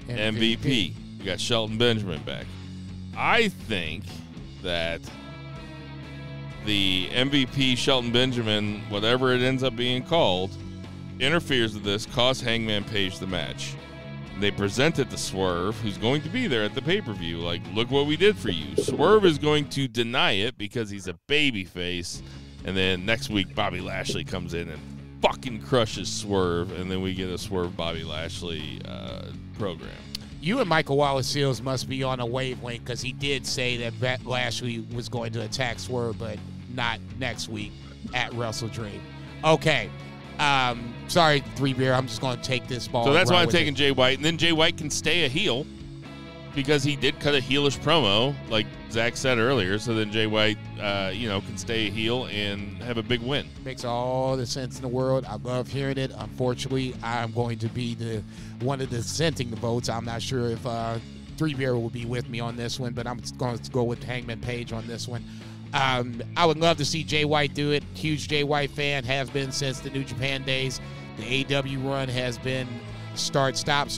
MVP. We got Shelton Benjamin back. I think that the MVP Shelton Benjamin, whatever it ends up being called, interferes with this, costs Hangman Page the match. They present it to Swerve, who's going to be there at the pay-per-view. Like, look what we did for you. Swerve is going to deny it because he's a babyface. And then next week, Bobby Lashley comes in and fucking crushes Swerve. And then we get a Swerve Bobby Lashley program. You and Michael Wallace-Seals must be on a wavelength because he did say that Lashley was going to attack Swerve, but not next week at WrestleDream. Okay. Sorry, 3-Beer. I'm just going to take this ball. So that's why I'm taking Jay White. And then Jay White can stay a heel because he did cut a heelish promo, like Zach said earlier. So then Jay White, can stay a heel and have a big win. Makes all the sense in the world. I love hearing it. Unfortunately, I'm going to be one of the dissenting the votes. I'm not sure if 3-Beer will be with me on this one, but I'm going to go with Hangman Page on this one. I would love to see Jay White do it. Huge Jay White fan, has been since the New Japan days. The AEW run has been start, stop.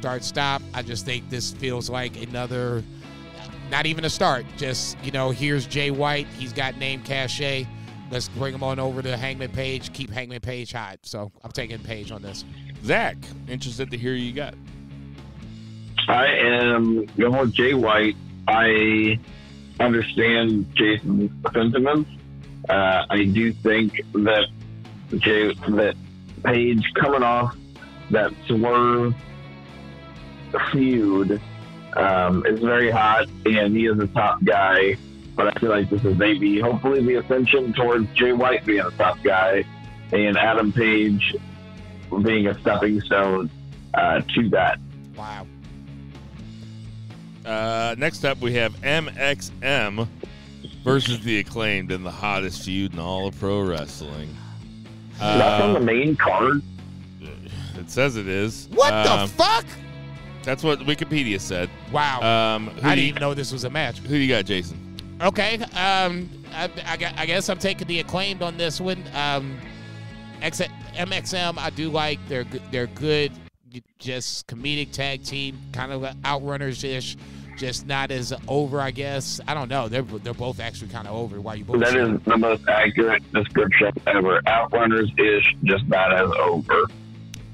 I just think this feels like another, not even a start. Just, here's Jay White. He's got name cachet. Let's bring him on over to Hangman Page. Keep Hangman Page hot. So I'm taking Page on this. Zach, interested to hear you got. I am going with Jay White. I understand Jason's sentiments. I do think that Page coming off that Swerve feud is very hot, and he is a top guy. But I feel like this is maybe, hopefully, the ascension towards Jay White being a top guy, and Adam Page being a stepping stone to that. Wow. Next up, we have MXM versus the Acclaimed in the hottest feud in all of pro wrestling. That's on the main card? It says it is. What the fuck? That's what Wikipedia said. Wow. I didn't even know this was a match. Who do you got, Jason? Okay. I guess I'm taking the Acclaimed on this one. MXM, I do like. They're good. Just comedic tag team, kind of outrunners-ish. Just not as over, I guess. I don't know. They're both actually kind of over. Why you both? That is the most accurate description ever. Outrunners-ish, just not as over.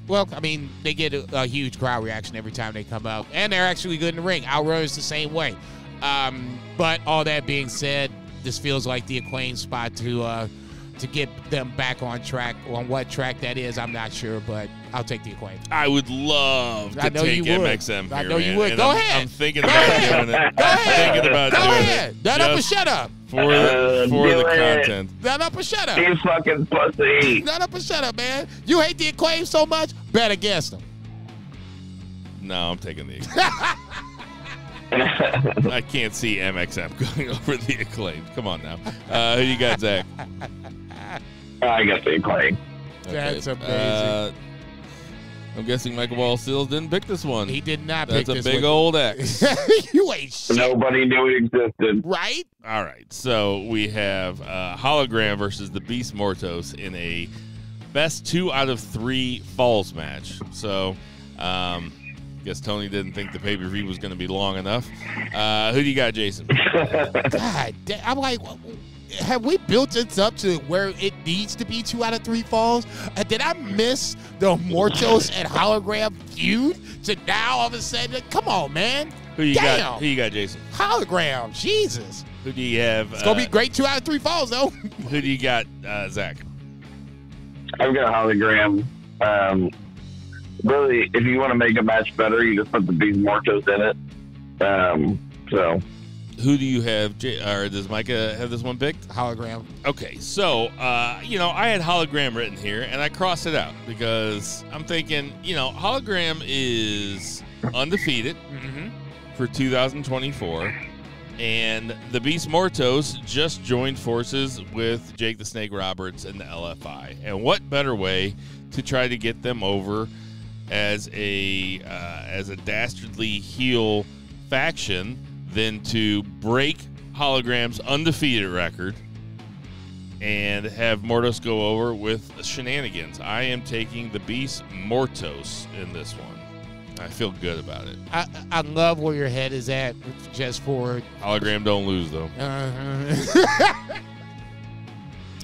Well, I mean, they get a huge crowd reaction every time they come out, and they're actually good in the ring. Outrunners the same way. But all that being said, this feels like the Acclaimed spot to get them back on track. On what track that is, I'm not sure, but I'll take the Acclaimed. I would love to take MXM here, I know you man. would. And Go ahead. I'm thinking about doing it. Go ahead. Thinking about Go doing ahead. it. Nut up or shut up. For the content. Nut up or shut up. You fucking pussy. Nut up or shut up, man. You hate the Acclaimed so much, bet against them. No, I'm taking the I can't see MXM going over the Acclaimed. Come on now. Who you got, Zach? I got the Acclaimed. That's amazing. I'm guessing Michael Wallace-Seals didn't pick this one. He did not pick this one. That's a big old X. You ain't shit. Nobody knew it existed. Right? All right. So we have Hologram versus the Beast Mortos in a best 2 out of 3 falls match. So, guess Tony didn't think the pay-per-view was going to be long enough. Who do you got, Jason? God damn. I'm like, have we built this up to where it needs to be 2 out of 3 falls? Did I miss the Mortos and Hologram feud to now all of a sudden? Come on, man. Who you got? Who you got, Jason? Hologram. Jesus. Who do you have? It's going to be great 2 out of 3 falls, though. Who do you got, Zach? I've got Hologram. Really, if you want to make a match better, you just put the Beast Mortos in it. So... Who do you have, or does Micah have this one picked? Hologram. Okay, so, I had Hologram written here, and I crossed it out because I'm thinking, Hologram is undefeated for 2024, and the Beast Mortos just joined forces with Jake the Snake Roberts and the LFI. And what better way to try to get them over as a dastardly heel faction than to break Hologram's undefeated record and have Mortos go over with shenanigans. I am taking the Beast Mortos in this one. I feel good about it. I love where your head is at just for... Hologram don't lose, though.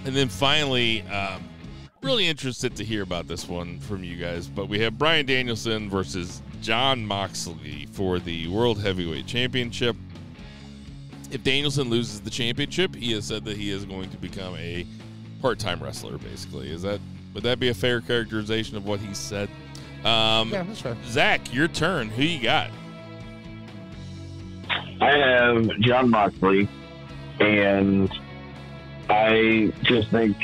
And then finally, really interested to hear about this one from you guys, but we have Bryan Danielson versus Jon Moxley for the World Heavyweight Championship. If Danielson loses the championship, he has said that he is going to become a part-time wrestler, basically. Would that be a fair characterization of what he said? Yeah, that's fair. Zach, your turn. Who you got? I have Jon Moxley, and I just think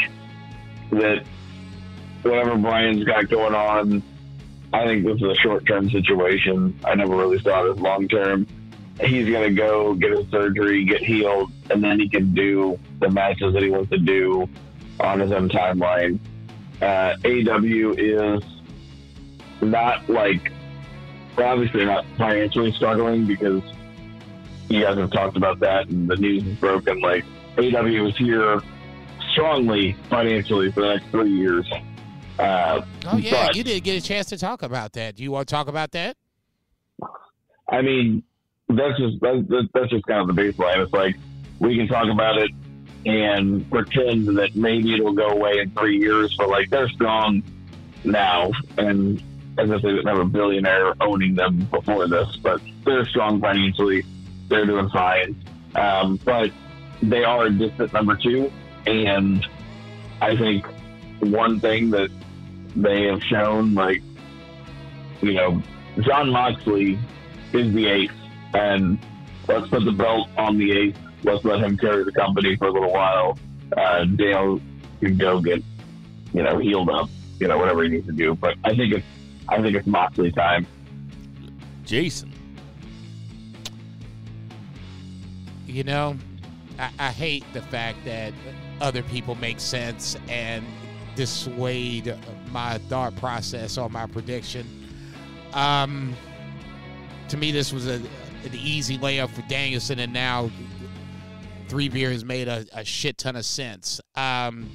that whatever Brian's got going on, I think this is a short-term situation. I never really saw it as long-term. He's going to go get his surgery, get healed, and then he can do the matches that he wants to do on his own timeline. AEW is not obviously not financially struggling, because you guys have talked about that and the news is broken. AEW is here strongly financially for the next 3 years. You did get a chance to talk about that. Do you want to talk about that? I mean, that's just kind of the baseline. It's like, we can talk about it and pretend that maybe it'll go away in 3 years, but they're strong now, and as I say, didn't have a billionaire owning them before this, but they're strong financially. They're doing fine, but they are a distant number 2, and I think one thing that they have shown, Jon Moxley is the ace, and let's put the belt on the ace. Let's let him carry the company for a little while. Dale can go get, healed up, whatever he needs to do. But I think it's Moxley time. Jason. I hate the fact that other people make sense and dissuade my thought process on my prediction. To me, this was an easy layup for Danielson, and now 3 beers made a shit ton of sense. I'm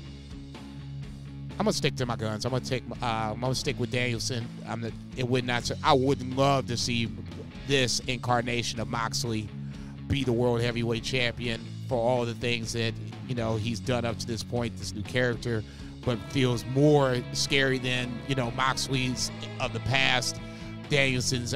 gonna stick to my guns. I'm gonna stick with Danielson. I would love to see this incarnation of Moxley be the World Heavyweight Champion for all the things that he's done up to this point. This new character, but feels more scary than Moxley's of the past. Danielson's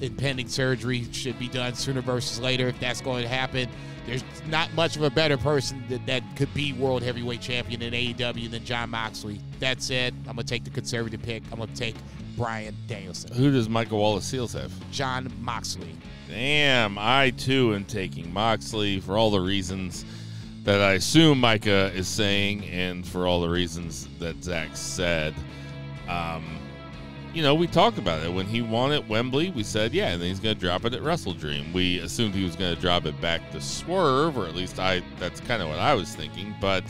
impending surgery should be done sooner versus later. If that's going to happen, there's not much of a better person that could be World Heavyweight Champion in AEW than Jon Moxley. That said, I'm going to take the conservative pick. I'm going to take Bryan Danielson. Who does Michael Wallace Seals have? Jon Moxley. Damn, I too am taking Moxley for all the reasons that I assume Micah is saying, and for all the reasons that Zach said. We talked about it when he won at Wembley. We said, yeah, and then he's going to drop it at WrestleDream. We assumed he was going to drop it back to Swerve, or at least that's kind of what I was thinking. But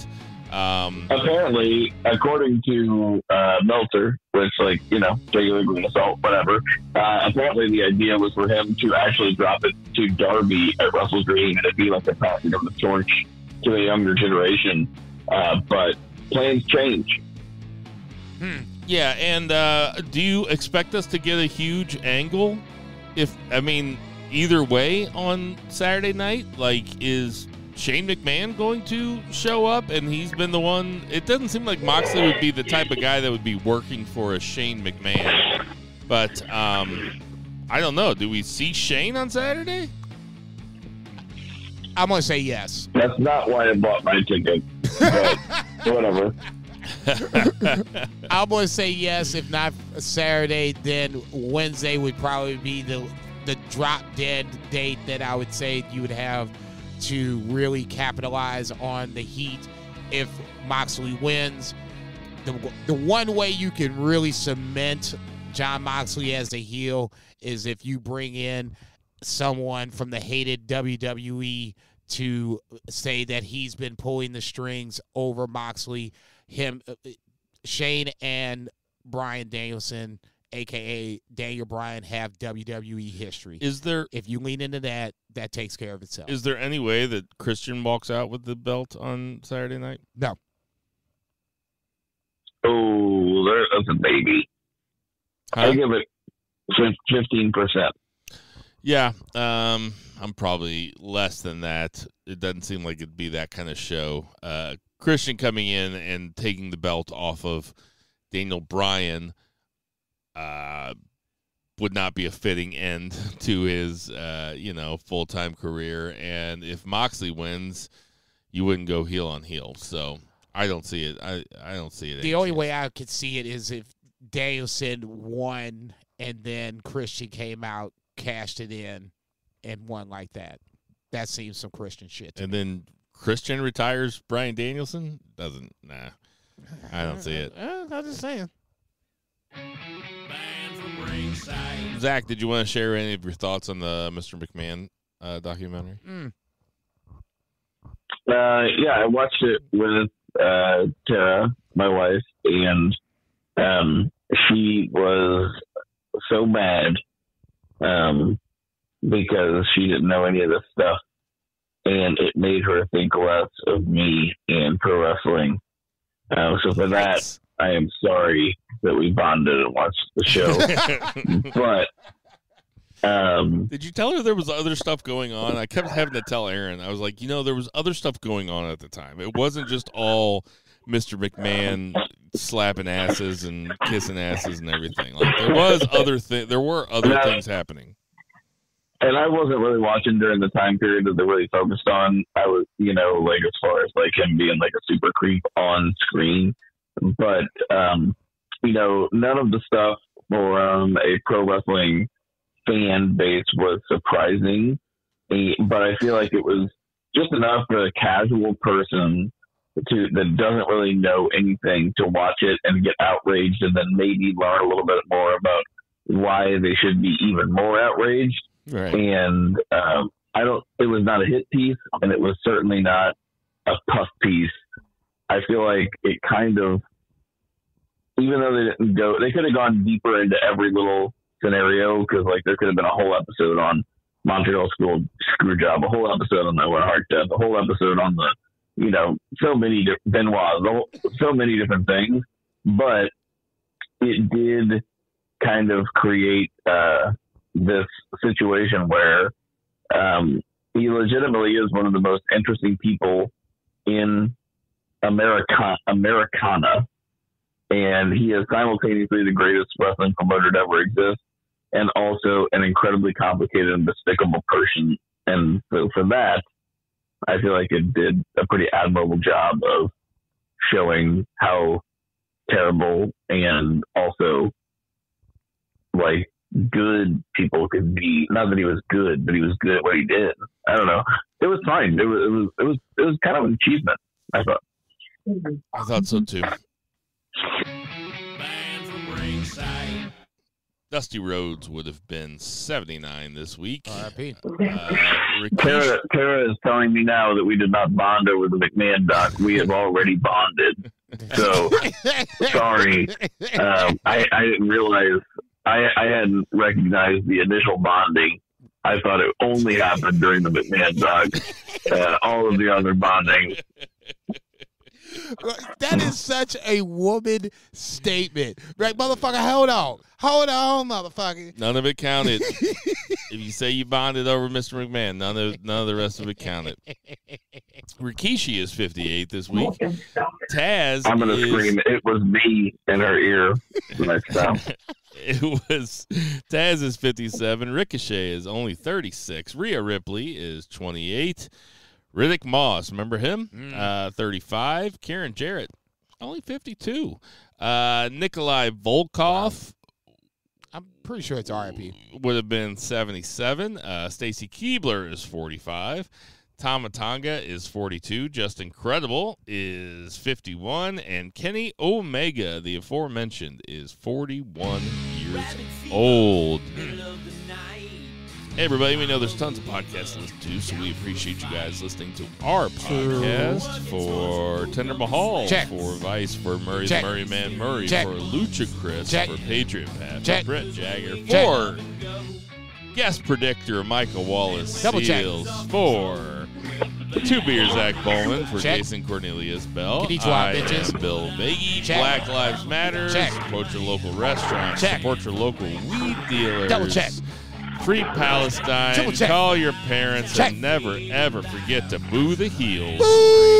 apparently, according to Meltzer, which regular grain of salt, whatever. Apparently, the idea was for him to actually drop it to Darby at WrestleDream, and it'd be like a passing of the torch to the younger generation. But plans change. Yeah, and do you expect us to get a huge angle? Either way on Saturday night? Is Shane McMahon going to show up? And he's been the one. It doesn't seem like Moxley would be the type of guy that would be working for a Shane McMahon. But I don't know. Do we see Shane on Saturday? I'm going to say yes. That's not why I bought my ticket. But whatever. I'm going to say yes. If not Saturday, then Wednesday would probably be the drop-dead date that I would say you would have to really capitalize on the heat if Moxley wins. The one way you can really cement Jon Moxley as a heel is if you bring in someone from the hated WWE to say that he's been pulling the strings over Moxley. Shane and Bryan Danielson, a.k.a. Daniel Bryan, have WWE history. If you lean into that, that takes care of itself. Is there any way that Christian walks out with the belt on Saturday night? No. Oh, that's a baby. Huh? I give it 15%. Yeah, I'm probably less than that. It doesn't seem like it'd be that kind of show. Christian coming in and taking the belt off of Daniel Bryan, would not be a fitting end to his, full-time career. And if Moxley wins, you wouldn't go heel on heel. So I don't see it. I don't see it. The only way I could see it is if Danielson won and then Christian came out, cashed it in, and won like that. That seems some Christian shit to me. Then Christian retires Bryan Danielson? Doesn't. Nah. I don't see it. I'm just saying. Zach, did you want to share any of your thoughts on the Mr. McMahon documentary? Yeah, I watched it with Tara, my wife, and she was so mad because she didn't know any of this stuff, and it made her think less of me and pro wrestling. So for that, I am sorry that we bonded and watched the show. But did you tell her there was other stuff going on? I kept having to tell Aaron. I was like, there was other stuff going on at the time. It wasn't just all Mr. McMahon slapping asses and kissing asses and everything. Like there was there were other things happening. And I wasn't really watching during the time period that they really focused on. I was, like as far as like him being like a super creep on screen. But, none of the stuff for a pro wrestling fan base was surprising. But I feel like it was just enough for a casual person that doesn't really know anything to watch it and get outraged and then maybe learn a little bit more about why they should be even more outraged. Right. And it was not a hit piece, and it was certainly not a puff piece. I feel like it kind of, even though they could have gone deeper into every little scenario, because like there could have been a whole episode on Montreal Screwjob, a whole episode on the Owen Hart death, a whole episode on the, so many Benoit, so many different things, but it did kind of create this situation where he legitimately is one of the most interesting people in Americana, and he is simultaneously the greatest wrestling promoter to ever exist, and also an incredibly complicated and despicable person. And so for that, I feel like it did a pretty admirable job of showing how terrible and also like good people could be. Not that he was good, but he was good at what he did. I don't know. It was fine. It was kind of an achievement, I thought. I thought so too. Dusty Rhodes would have been 79 this week. R.I.P. Tara is telling me now that we did not bond over the McMahon doc. We have already bonded. So, sorry. I didn't realize. I hadn't recognized the initial bonding. I thought it only happened during the McMahon doc. All of the other bonding. That is such a woman statement. Right, motherfucker, hold on, motherfucker. None of it counted. If you say you bonded over Mr. McMahon, none of the rest of it counted. Rikishi is 58 this week. Taz I'm going to scream, it was me in her ear when I stopped. Taz is 57. Ricochet is only 36. Rhea Ripley is 28. Riddick Moss, remember him? 35. Karen Jarrett, only 52. Nikolai Volkov, I'm pretty sure it's RIP. would have been 77. Stacy Keibler is 45. Tama Tonga is 42. Justin Credible is 51. And Kenny Omega, the aforementioned, is 41 years old. Hey, everybody, we know there's tons of podcasts to listen to, so we appreciate you guys listening to our podcast. For Tender Mahal, Check. for Vice, for Murray's Check. Murray Man Murray, Check. for Lucha Chris, Check. for Patriot Pat, Check. for Brett Jagger, Check. for guest predictor Michael Wallace Double check. Seals, for Two Beer Zach Bowman, for Check. Jason Cornelius Bell. Konnichiwa, I bitches. am Bill Vagey. Check. Black Lives Matter. Check. Support your local restaurants. Check. Support your local weed dealers. Double check. Free Palestine. Triple check. Call your parents Check. and never, ever forget to boo the heels. Boo!